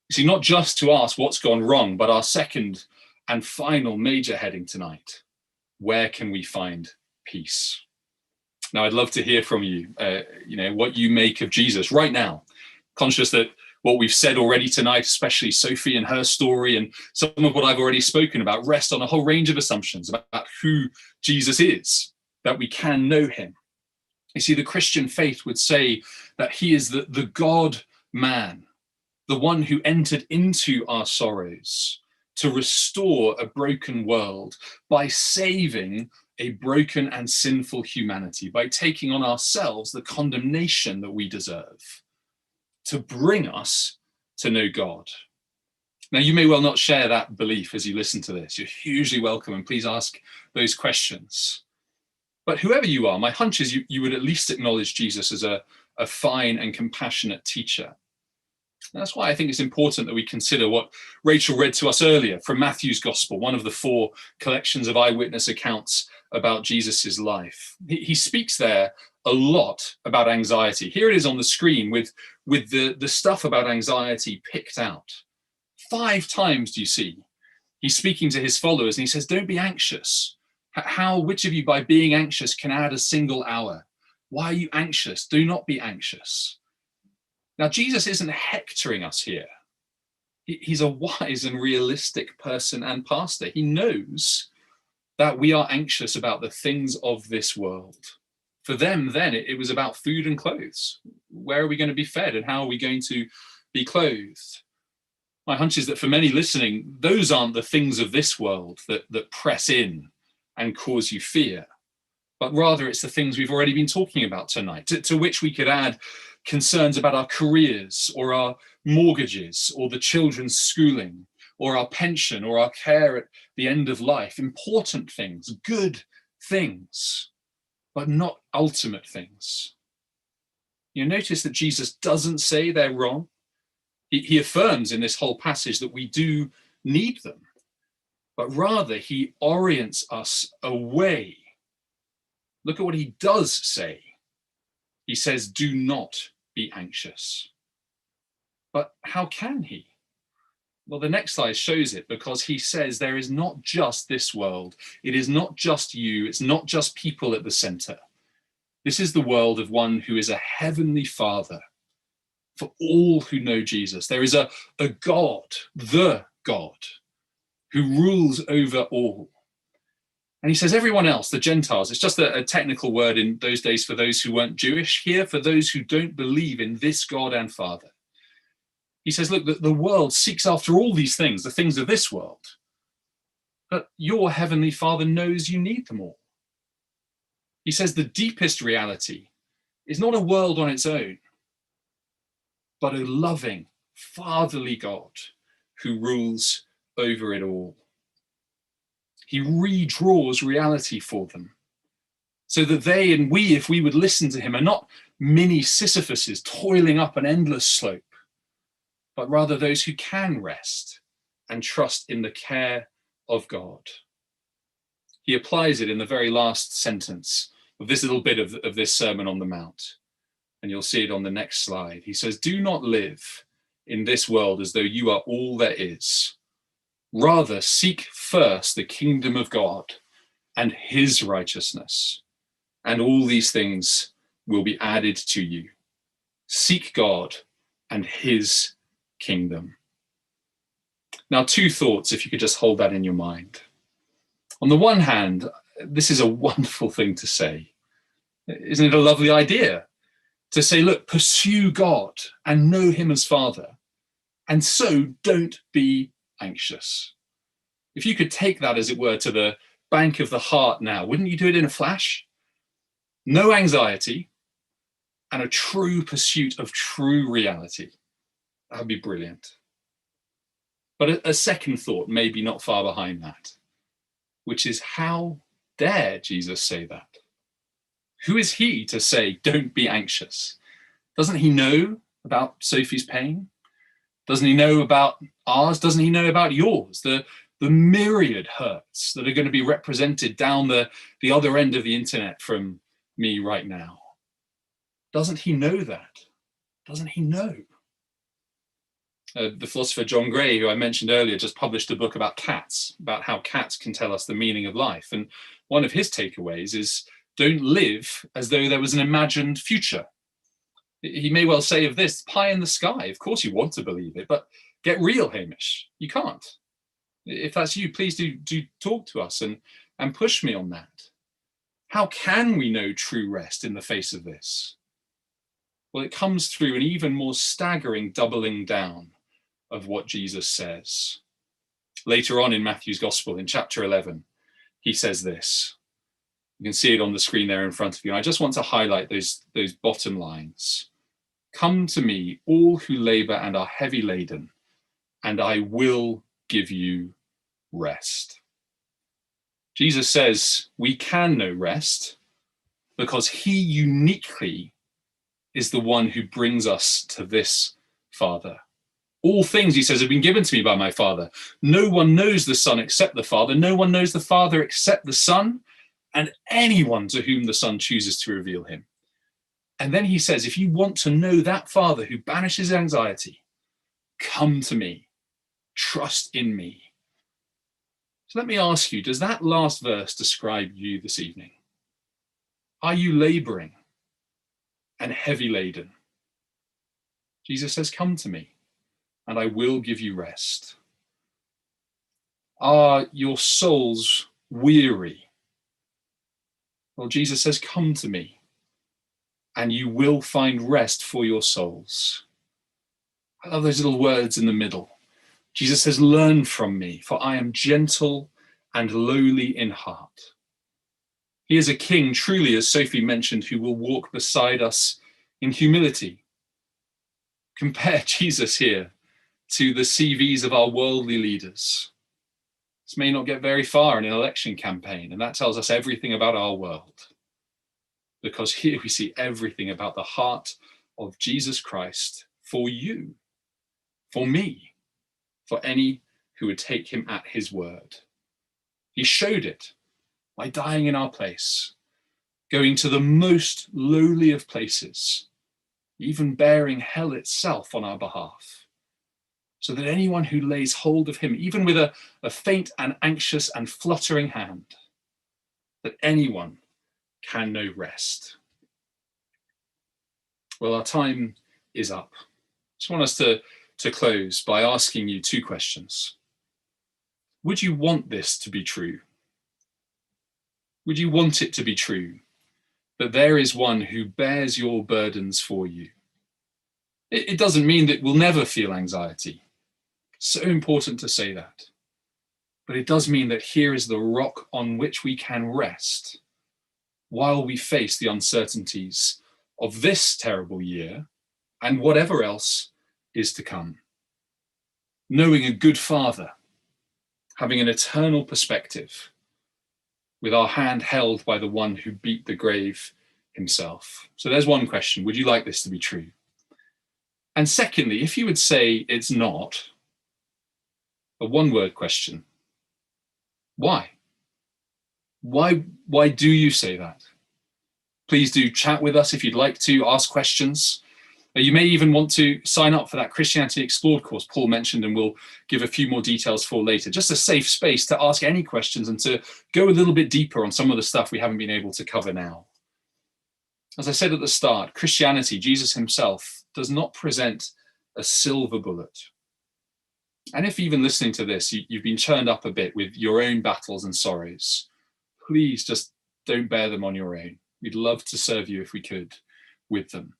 You see, not just to ask what's gone wrong, but our second and final major heading tonight: where can we find peace? Now, I'd love to hear from you, what you make of Jesus right now, conscious that what we've said already tonight, especially Sophie and her story, and some of what I've already spoken about, rest on a whole range of assumptions about who Jesus is, that we can know him. You see, the Christian faith would say that he is the God-man, the one who entered into our sorrows to restore a broken world by saving a broken and sinful humanity, by taking on ourselves the condemnation that we deserve, to bring us to know God. Now, you may well not share that belief as you listen to this. You're hugely welcome, and please ask those questions. But whoever you are, my hunch is you would at least acknowledge Jesus as a fine and compassionate teacher. And that's why I think it's important that we consider what Rachel read to us earlier from Matthew's Gospel, one of the 4 collections of eyewitness accounts about Jesus's life. He speaks there a lot about anxiety. Here it is on the screen with the stuff about anxiety picked out. 5 times do you see he's speaking to his followers, and he says, don't be anxious. Which of you by being anxious can add a single hour? Why are you anxious? Do not be anxious. Now, Jesus isn't hectoring us here. He's a wise and realistic person and pastor. He knows that we are anxious about the things of this world. For them, then, it was about food and clothes. Where are we going to be fed, and how are we going to be clothed? My hunch is that for many listening, those aren't the things of this world that press in and cause you fear, but rather it's the things we've already been talking about tonight, to which we could add concerns about our careers or our mortgages or the children's schooling or our pension or our care at the end of life. Important things, good things, but not ultimate things. You notice that Jesus doesn't say they're wrong. He affirms in this whole passage that we do need them, but rather he orients us away. Look at what he does say. He says, do not be anxious. But how can he? Well, the next slide shows it, because he says there is not just this world. It is not just you. It's not just people at the center. This is the world of one who is a heavenly Father for all who know Jesus. There is a God, the God, who rules over all. And he says everyone else, the Gentiles, it's just a technical word in those days for those who weren't Jewish. Here, for those who don't believe in this God and Father. He says, look, the world seeks after all these things, the things of this world. But your heavenly Father knows you need them all. He says the deepest reality is not a world on its own. but a loving, fatherly God who rules over it all. He redraws reality for them so that they and we, if we would listen to him, are not mini Sisyphuses toiling up an endless slope, but rather those who can rest and trust in the care of God. He applies it in the very last sentence of this little bit of this Sermon on the Mount. And you'll see it on the next slide. He says, "Do not live in this world as though you are all there is. Rather, seek first the kingdom of God and his righteousness, and all these things will be added to you." Seek God and his kingdom. Now, two thoughts, if you could just hold that in your mind. On the one hand, this is a wonderful thing to say. Isn't it a lovely idea? To say, look, pursue God and know him as Father, and so don't be anxious. If you could take that, as it were, to the bank of the heart now, wouldn't you do it in a flash? No anxiety and a true pursuit of true reality. That would be brilliant. But a second thought, maybe not far behind that, which is, how dare Jesus say that? Who is he to say, don't be anxious? Doesn't he know about Sophie's pain? Doesn't he know about ours? Doesn't he know about yours? The myriad hurts that are going to be represented down the other end of the internet from me right now. Doesn't he know that? Doesn't he know? The philosopher John Gray, who I mentioned earlier, just published a book about cats, about how cats can tell us the meaning of life. And one of his takeaways is, don't live as though there was an imagined future. He may well say of this, pie in the sky. Of course you want to believe it, but get real, Hamish. You can't. If that's you, please do talk to us and push me on that. How can we know true rest in the face of this? Well, it comes through an even more staggering doubling down of what Jesus says. Later on in Matthew's Gospel, in chapter 11, he says this. You can see it on the screen there in front of you. I just want to highlight those bottom lines. "Come to me, all who labor and are heavy laden, and I will give you rest." Jesus says we can know rest because he uniquely is the one who brings us to this Father. "All things," he says, "have been given to me by my Father. No one knows the Son except the Father. No one knows the Father except the Son, and anyone to whom the Son chooses to reveal him." And then he says, if you want to know that Father who banishes anxiety, come to me, trust in me. So let me ask you, does that last verse describe you this evening? Are you laboring and heavy laden? Jesus says, come to me, and I will give you rest. Are your souls weary? Well, Jesus says, come to me, and you will find rest for your souls. I love those little words in the middle. Jesus says, learn from me, for I am gentle and lowly in heart. He is a king, truly, as Sophie mentioned, who will walk beside us in humility. Compare Jesus here to the CVs of our worldly leaders. This may not get very far in an election campaign, and that tells us everything about our world. Because here we see everything about the heart of Jesus Christ for you, for me, for any who would take him at his word. He showed it by dying in our place, going to the most lowly of places, even bearing hell itself on our behalf, so that anyone who lays hold of him, even with a faint and anxious and fluttering hand, that anyone can know rest. Well, our time is up. I just want us to close by asking you two questions. Would you want this to be true? Would you want it to be true that there is one who bears your burdens for you? It doesn't mean that we'll never feel anxiety. So important to say that. But it does mean that here is the rock on which we can rest while we face the uncertainties of this terrible year and whatever else is to come. Knowing a good Father, having an eternal perspective, with our hand held by the one who beat the grave himself. So there's one question. Would you like this to be true? And secondly, if you would say it's not, a one-word question. Why? Why do you say that? Please do chat with us if you'd like to, ask questions. You may even want to sign up for that Christianity Explored course Paul mentioned, and we'll give a few more details for later. Just a safe space to ask any questions and to go a little bit deeper on some of the stuff we haven't been able to cover now. As I said at the start, Christianity, Jesus himself, does not present a silver bullet. And if even listening to this, you've been churned up a bit with your own battles and sorrows, please just don't bear them on your own. We'd love to serve you if we could with them.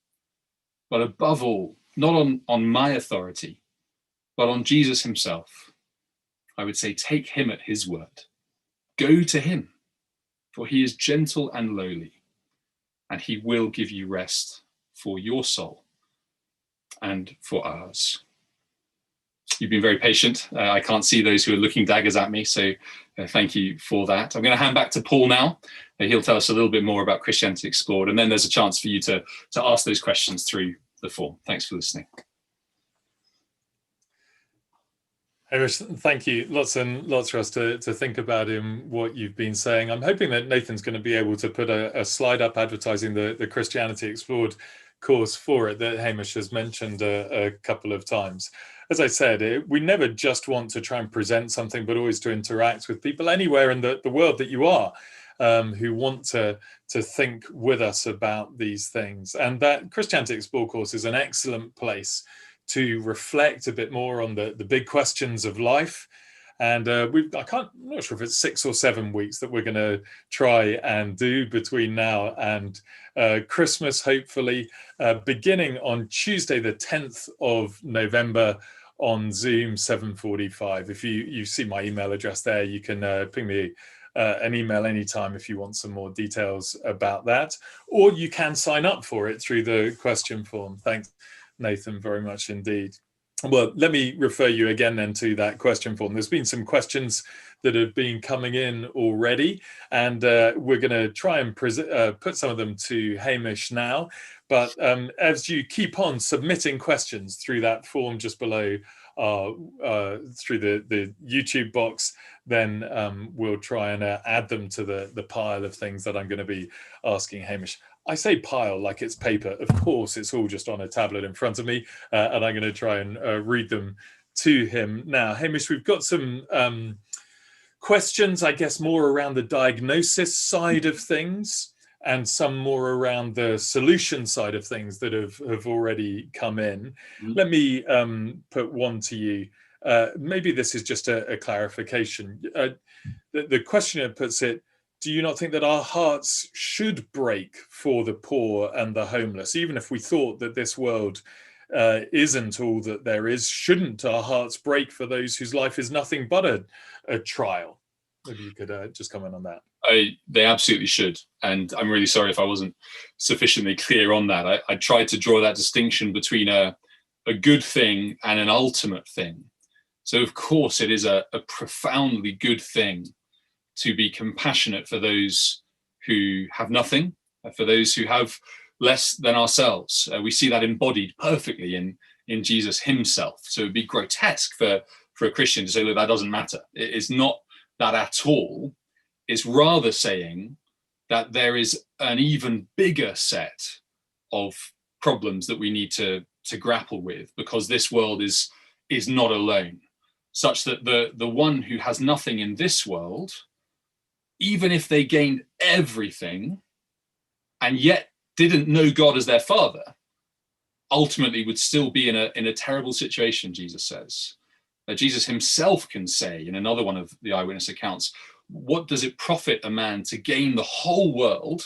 But above all, not on my authority, but on Jesus himself, I would say take him at his word. Go to him, for he is gentle and lowly, and he will give you rest for your soul and for ours. You've been very patient. I can't see those who are looking daggers at me, so thank you for that. I'm going to hand back to Paul now. He'll tell us a little bit more about Christianity Explored, and then there's a chance for you to ask those questions through the form. Thanks for listening. Hamish, thank you. Lots and lots for us to think about in what you've been saying. I'm hoping that Nathan's going to be able to put a slide up advertising the Christianity Explored course for it that Hamish has mentioned a couple of times. As I said, we never just want to try and present something, but always to interact with people anywhere in the world that you are, who want to think with us about these things. And that Christianity Explored course is an excellent place to reflect a bit more on the big questions of life. And I'm not sure if it's 6 or 7 weeks that we're going to try and do between now and Christmas, hopefully, beginning on Tuesday, the 10th of November on Zoom, 7:45. If you see my email address there, you can ping me an email anytime if you want some more details about that, or you can sign up for it through the question form. Thanks, Nathan, very much indeed. Well, let me refer you again then to that question form. There's been some questions that have been coming in already, and we're going to try and put some of them to Hamish now. But as you keep on submitting questions through that form just below, through the YouTube box, then we'll try and add them to the pile of things that I'm going to be asking Hamish. I say pile like it's paper. Of course, it's all just on a tablet in front of me, and I'm going to try and read them to him now. Hamish, we've got some questions, I guess, more around the diagnosis side of things, and some more around the solution side of things that have already come in. Mm-hmm. Let me put one to you. Maybe this is just a clarification. The questioner puts it, do you not think that our hearts should break for the poor and the homeless? Even if we thought that this world isn't all that there is, shouldn't our hearts break for those whose life is nothing but a trial? Maybe you could just comment on that. They absolutely should. And I'm really sorry if I wasn't sufficiently clear on that. I tried to draw that distinction between a good thing and an ultimate thing. So of course it is a profoundly good thing to be compassionate for those who have nothing, for those who have less than ourselves. We see that embodied perfectly in Jesus himself. So it'd be grotesque for a Christian to say, look, that doesn't matter. It's not that at all. It's rather saying that there is an even bigger set of problems that we need to grapple with, because this world is not alone, such that the one who has nothing in this world, even if they gained everything and yet didn't know God as their father, ultimately would still be in a terrible situation, Jesus says. Jesus himself can say in another one of the eyewitness accounts, what does it profit a man to gain the whole world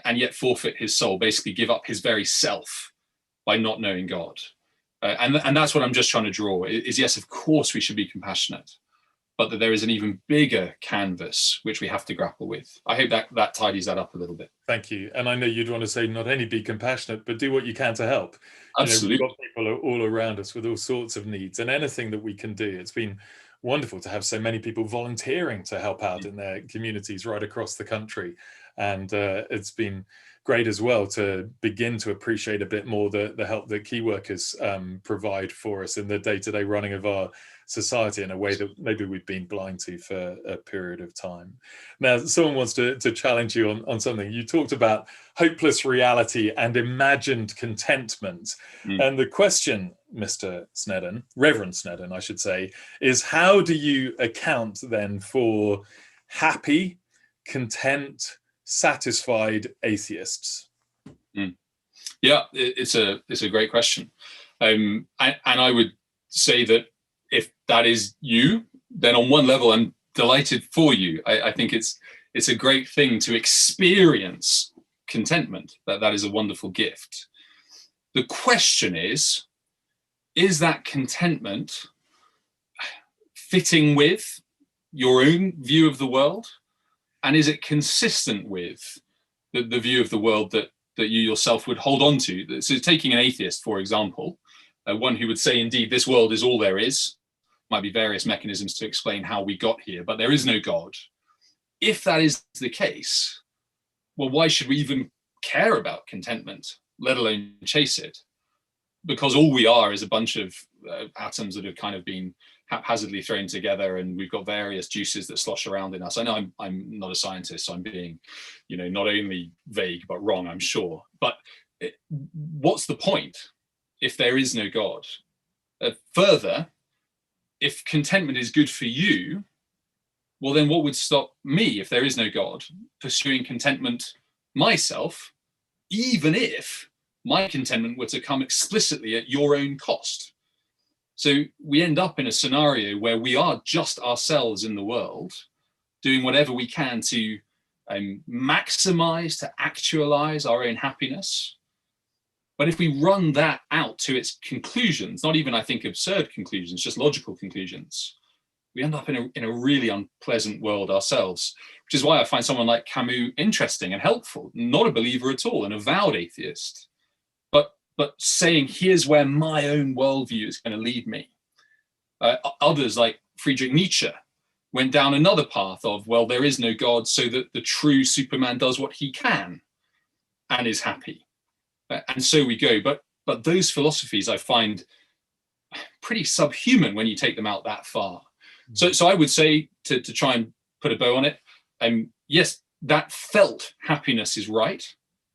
and yet forfeit his soul, basically give up his very self by not knowing God? And that's what I'm just trying to draw is, yes, of course we should be compassionate, but that there is an even bigger canvas which we have to grapple with. I hope that tidies that up a little bit. Thank you. And I know you'd want to say not only be compassionate, but do what you can to help. Absolutely. We've got people all around us with all sorts of needs, and anything that we can do. It's been wonderful to have so many people volunteering to help out in their communities right across the country. And it's been great as well to begin to appreciate a bit more the help that key workers provide for us in the day-to-day running of our society in a way that maybe we've been blind to for a period of time. Now, someone wants to challenge you on something. You talked about hopeless reality and imagined contentment. And the question, Mr. Snedden, Reverend Snedden, I should say, is how do you account then for happy, content, satisfied atheists? Yeah, it's a great question. And I would say that if that is you, then on one level, I'm delighted for you. I think it's a great thing to experience contentment. That is a wonderful gift. The question is that contentment fitting with your own view of the world? And is it consistent with the view of the world that you yourself would hold on to? So taking an atheist, for example, one who would say, indeed, this world is all there is. Might be various mechanisms to explain how we got here, but there is no God. If that is the case, well, why should we even care about contentment, let alone chase it? Because all we are is a bunch of atoms that have kind of been haphazardly thrown together, and we've got various juices that slosh around in us. I know I'm not a scientist, so I'm being, not only vague but wrong, I'm sure. But what's the point if there is no God? Further, if contentment is good for you, well, then what would stop me, if there is no God, pursuing contentment myself, even if my contentment were to come explicitly at your own cost? So we end up in a scenario where we are just ourselves in the world, doing whatever we can to maximize, to actualize our own happiness. But if we run that out to its conclusions, not even, I think, absurd conclusions, just logical conclusions, we end up in a really unpleasant world ourselves, which is why I find someone like Camus interesting and helpful, not a believer at all, an avowed atheist, but saying, here's where my own worldview is going to lead me. Others like Friedrich Nietzsche went down another path of, well, there is no God, so that the true Superman does what he can and is happy. And so we go. But those philosophies I find pretty subhuman when you take them out that far. So I would say, to try and put a bow on it, yes, that felt happiness is right,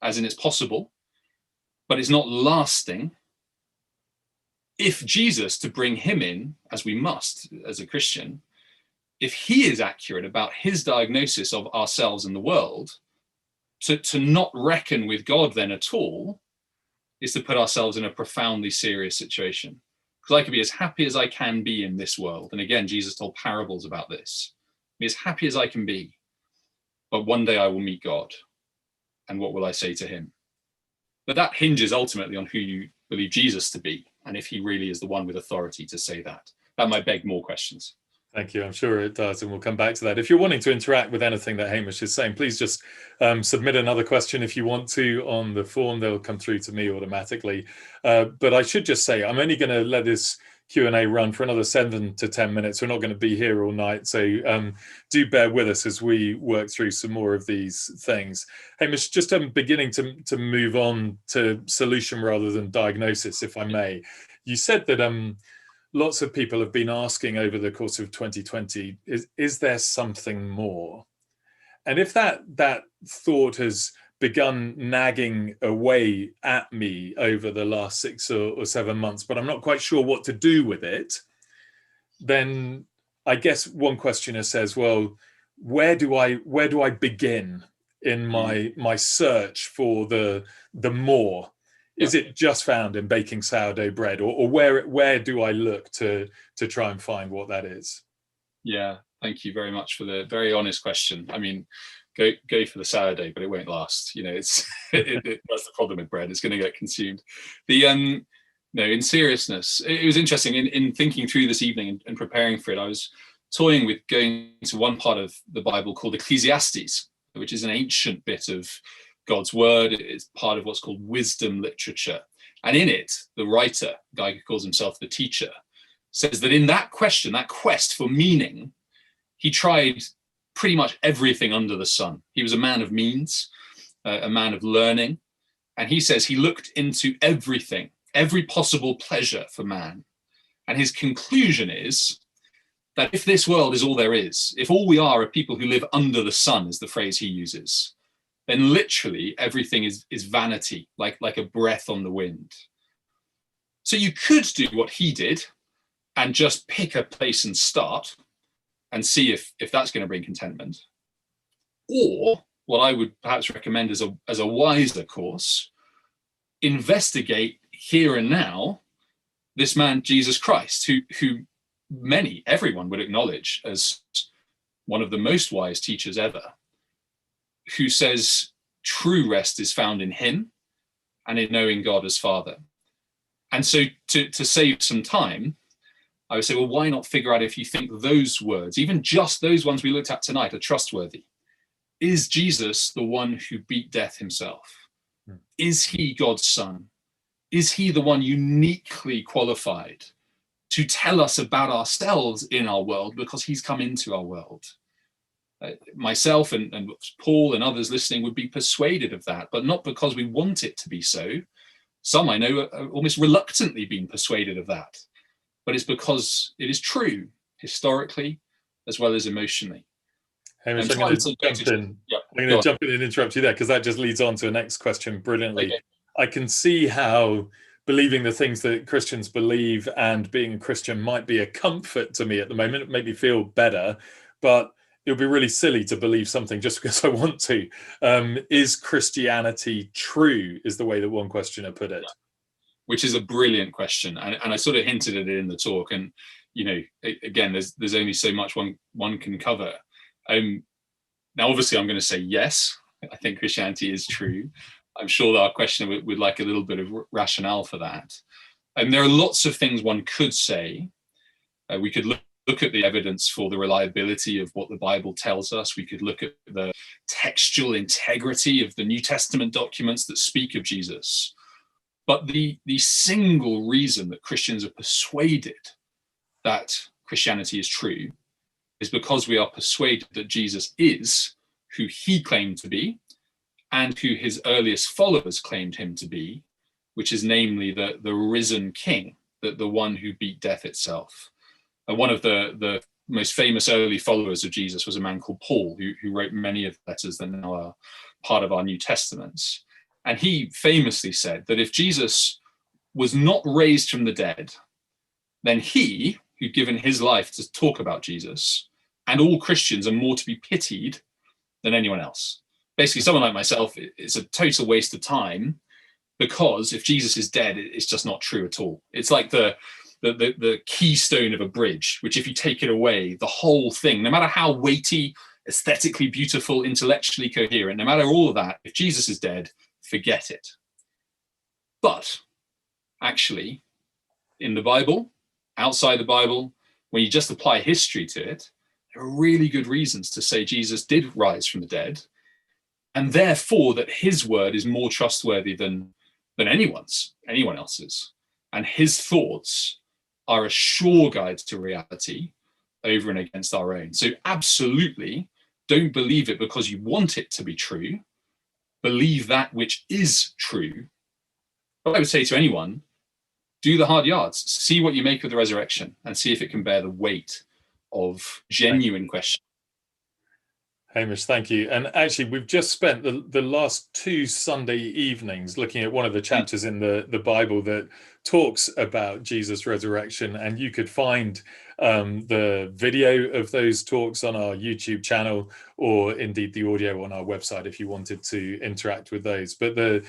as in it's possible, but it's not lasting. If Jesus, to bring him in, as we must as a Christian, if he is accurate about his diagnosis of ourselves and the world, to not reckon with God then at all is to put ourselves in a profoundly serious situation. Because I can be as happy as I can be in this world. And again, Jesus told parables about this. Be as happy as I can be. But one day I will meet God. And what will I say to him? But that hinges ultimately on who you believe Jesus to be, and if he really is the one with authority to say that. That might beg more questions. Thank you. I'm sure it does, and we'll come back to that. If you're wanting to interact with anything that Hamish is saying, please just submit another question if you want to on the form. They'll come through to me automatically. But I should just say, I'm only going to let this Q&A run for another 7 to 10 minutes. We're not going to be here all night, so do bear with us as we work through some more of these things. Hamish, just beginning to move on to solution rather than diagnosis, if I may. You said that lots of people have been asking over the course of 2020, is there something more? And if that thought has begun nagging away at me over the last 6 or 7 months, but I'm not quite sure what to do with it, then I guess one questioner says, well, where do I begin in my search for the more? Is it just found in baking sourdough bread, or where do I look to try and find what that is? Yeah, thank you very much for the very honest question. I mean, go for the sourdough, but it won't last. That's the problem with bread. It's going to get consumed. In seriousness, it was interesting in thinking through this evening and preparing for it. I was toying with going to one part of the Bible called Ecclesiastes, which is an ancient bit of God's word. It's part of what's called wisdom literature. And in it, the writer, a guy who calls himself the teacher, says that in that question, that quest for meaning, he tried pretty much everything under the sun. He was a man of means, a man of learning. And he says he looked into everything, every possible pleasure for man. And his conclusion is that if this world is all there is, if all we are people who live under the sun, is the phrase he uses, then literally everything is vanity, like a breath on the wind. So you could do what he did and just pick a place and start and see if that's going to bring contentment. Or what I would perhaps recommend as a wiser course, investigate here and now this man, Jesus Christ, who everyone would acknowledge as one of the most wise teachers ever, who says true rest is found in him and in knowing God as Father. And so to save some time, I would say, well, why not figure out if you think those words, even just those ones we looked at tonight, are trustworthy? Is Jesus the one who beat death himself? Is he God's son? Is he the one uniquely qualified to tell us about ourselves in our world because he's come into our world? Myself and Paul and others listening would be persuaded of that, but not because we want it to be so. Some I know are almost reluctantly being persuaded of that, but it's because it is true historically as well as emotionally. Hamish, I'm going to jump in and interrupt you there, because that just leads on to the next question brilliantly. Okay. I can see how believing the things that Christians believe and being a Christian might be a comfort to me at the moment. It made me feel better, but it would be really silly to believe something just because I want to. Is Christianity true, is the way that one questioner put it. Which is a brilliant question. And I sort of hinted at it in the talk. And, you know, again, there's only so much one can cover. Now, obviously, I'm going to say yes. I think Christianity is true. I'm sure that our questioner would like a little bit of rationale for that. And there are lots of things one could say. We could look at the evidence for the reliability of what the Bible tells us. We could look at the textual integrity of the New Testament documents that speak of Jesus. But the single reason that Christians are persuaded that Christianity is true is because we are persuaded that Jesus is who he claimed to be and who his earliest followers claimed him to be, which is namely the risen king, the one who beat death itself. And one of the most famous early followers of Jesus was a man called Paul, who wrote many of the letters that now are part of our New Testaments. And he famously said that if Jesus was not raised from the dead, then he, who'd given his life to talk about Jesus, and all Christians are more to be pitied than anyone else. Basically, someone like myself, it's a total waste of time, because if Jesus is dead, it's just not true at all. It's like the keystone of a bridge, which if you take it away, the whole thing, no matter how weighty, aesthetically beautiful, intellectually coherent, no matter all of that, if Jesus is dead, forget it. But actually, in the Bible, outside the Bible, when you just apply history to it, there are really good reasons to say Jesus did rise from the dead, and therefore that his word is more trustworthy than anyone else's. And his thoughts are a sure guide to reality over and against our own. So absolutely don't believe it because you want it to be true. Believe that which is true. But I would say to anyone, do the hard yards, see what you make of the resurrection, and see if it can bear the weight of genuine questions. Hamish, thank you. And actually, we've just spent the last 2 Sunday evenings looking at one of the chapters in the Bible that talks about Jesus' resurrection, and you could find the video of those talks on our YouTube channel, or indeed the audio on our website if you wanted to interact with those. But there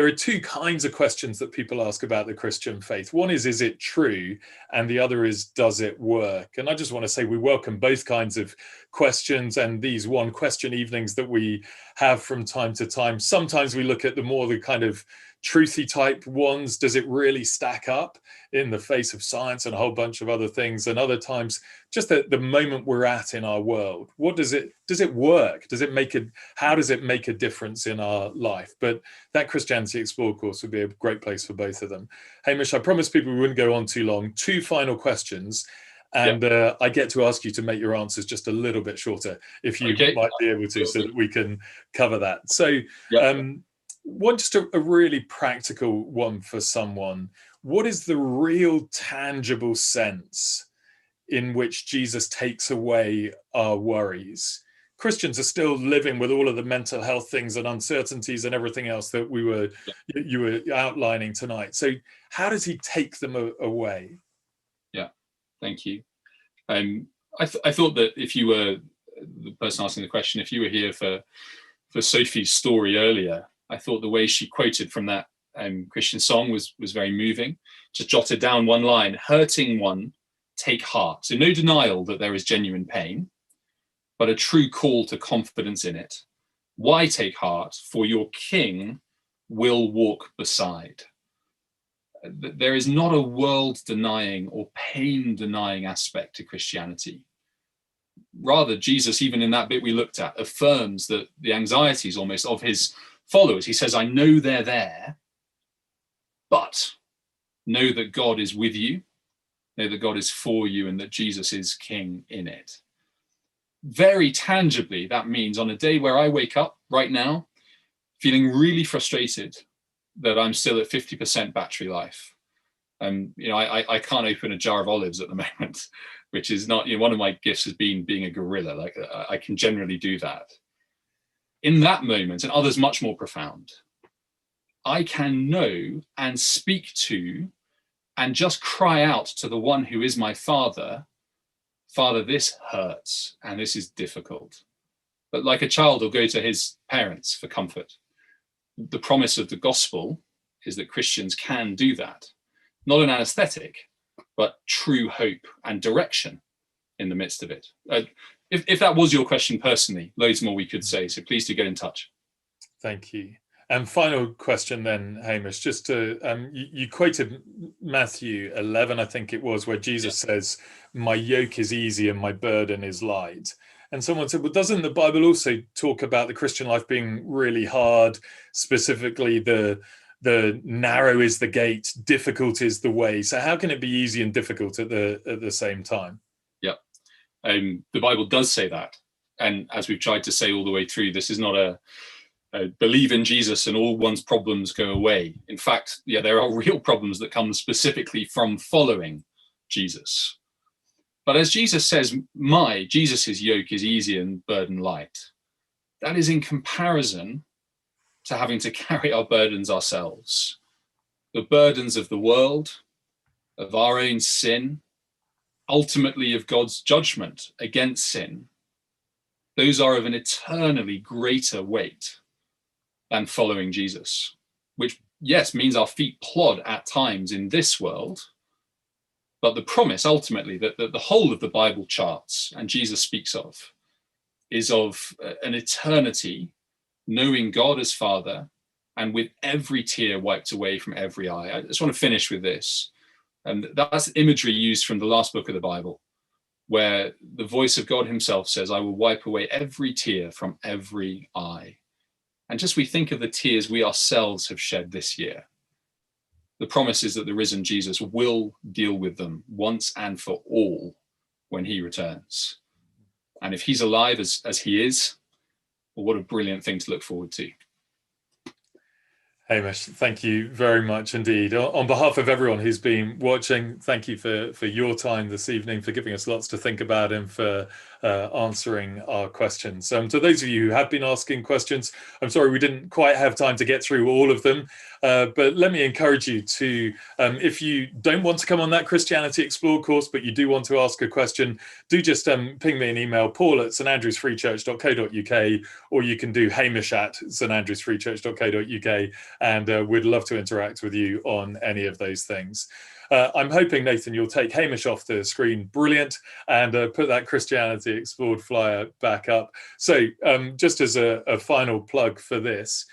are 2 kinds of questions that people ask about the Christian faith. One is it true? And the other is, does it work? And I just want to say we welcome both kinds of questions, and these one question evenings that we have from time to time. Sometimes we look at the kind of truthy type ones, does it really stack up in the face of science and a whole bunch of other things? And other times, just the moment we're at in our world, what does it work? How does it make a difference in our life? But that Christianity Explored course would be a great place for both of them. Hamish, I promised people we wouldn't go on too long. 2 final questions. And I get to ask you to make your answers just a little bit shorter, if you might be able to, so that we can cover that. So just a really practical one for someone. What is the real tangible sense in which Jesus takes away our worries? Christians are still living with all of the mental health things and uncertainties and everything else that you were outlining tonight. So how does he take them away? Thank you. I thought that if you were the person asking the question, if you were here for Sophie's story earlier, I thought the way she quoted from that Christian song was very moving. Just jotted down one line: hurting one, take heart. So no denial that there is genuine pain, but a true call to confidence in it. Why take heart? For your King will walk beside. There is not a world-denying or pain-denying aspect to Christianity. Rather, Jesus, even in that bit we looked at, affirms that the anxieties almost of his followers. He says, I know they're there, but know that God is with you, know that God is for you, and that Jesus is King in it. Very tangibly, that means on a day where I wake up right now feeling really frustrated that I'm still at 50% battery life. I can't open a jar of olives at the moment, which is not, one of my gifts has been being a gorilla. Like I can generally do that. In that moment, and others much more profound, I can know and speak to and just cry out to the one who is my Father, Father, this hurts and this is difficult. But like a child will go to his parents for comfort. The promise of the gospel is that Christians can do that. Not an anesthetic, but true hope and direction in the midst of it. If that was your question personally, loads more we could say, so please do get in touch. Thank you. And final question then, Hamish, just to, you quoted Matthew 11, I think it was, where Jesus says, my yoke is easy and my burden is light. And someone said, well, doesn't the Bible also talk about the Christian life being really hard, specifically the narrow is the gate, difficult is the way. So how can it be easy and difficult at the same time? Yeah, the Bible does say that. And as we've tried to say all the way through, this is not a believe in Jesus and all one's problems go away. In fact, there are real problems that come specifically from following Jesus. But as Jesus says, Jesus' yoke is easy and burden light. That is in comparison to having to carry our burdens ourselves. The burdens of the world, of our own sin, ultimately of God's judgment against sin. Those are of an eternally greater weight than following Jesus, which, yes, means our feet plod at times in this world. But the promise ultimately that the whole of the Bible charts and Jesus speaks of is of an eternity, knowing God as Father and with every tear wiped away from every eye. I just want to finish with this. And that's imagery used from the last book of the Bible, where the voice of God himself says, I will wipe away every tear from every eye. And just we think of the tears we ourselves have shed this year. The promise is that the risen Jesus will deal with them once and for all when he returns. And if he's alive as he is, well, what a brilliant thing to look forward to. Hamish, thank you very much indeed. On behalf of everyone who's been watching, thank you for your time this evening, for giving us lots to think about and for answering our questions. To those of you who have been asking questions, I'm sorry we didn't quite have time to get through all of them, but let me encourage you to, if you don't want to come on that Christianity Explored course, but you do want to ask a question, do just ping me an email, paul@standrewsfreechurch.co.uk, or you can do hamish@standrewsfreechurch.co.uk, and we'd love to interact with you on any of those things. I'm hoping, Nathan, you'll take Hamish off the screen. Brilliant. And put that Christianity Explored flyer back up. So just as a final plug for this,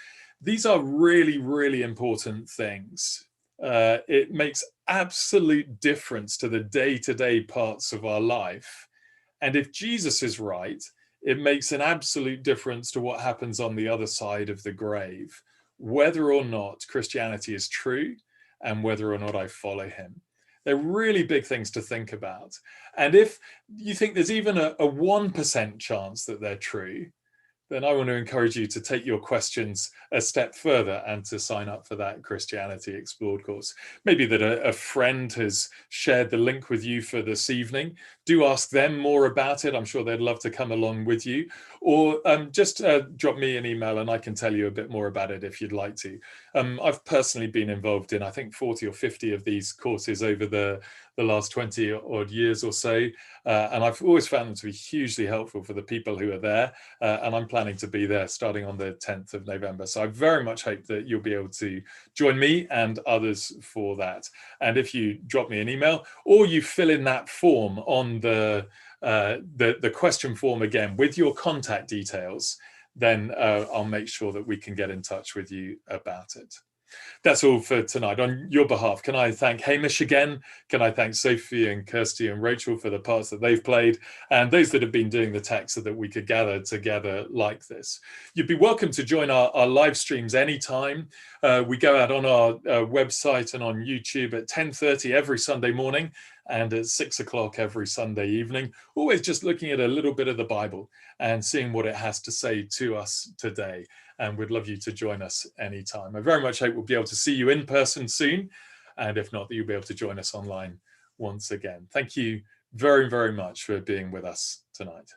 These are really, really important things. It makes absolute difference to the day-to-day parts of our life. And if Jesus is right, it makes an absolute difference to what happens on the other side of the grave, whether or not Christianity is true and whether or not I follow him. They're really big things to think about. And if you think there's even a 1% chance that they're true, then I want to encourage you to take your questions a step further and to sign up for that Christianity Explored course. Maybe that a friend has shared the link with you for this evening. Do ask them more about it. I'm sure they'd love to come along with you. Or just drop me an email and I can tell you a bit more about it if you'd like to. I've personally been involved in, I think, 40 or 50 of these courses over the last 20 odd years or so. And I've always found them to be hugely helpful for the people who are there. And I'm planning to be there starting on the 10th of November. So I very much hope that you'll be able to join me and others for that. And if you drop me an email or you fill in that form on the question form again with your contact details, then I'll make sure that we can get in touch with you about it. That's all for tonight. On your behalf, can I thank Hamish again? Can I thank Sophie and Kirsty and Rachel for the parts that they've played, and those that have been doing the tech so that we could gather together like this. You'd be welcome to join our live streams anytime. We go out on our website and on YouTube at 10:30 every Sunday morning and at 6 o'clock every Sunday evening, always just looking at a little bit of the Bible and seeing what it has to say to us today. And we'd love you to join us anytime. I very much hope we'll be able to see you in person soon. And if not, that you'll be able to join us online once again. Thank you very, very much for being with us tonight.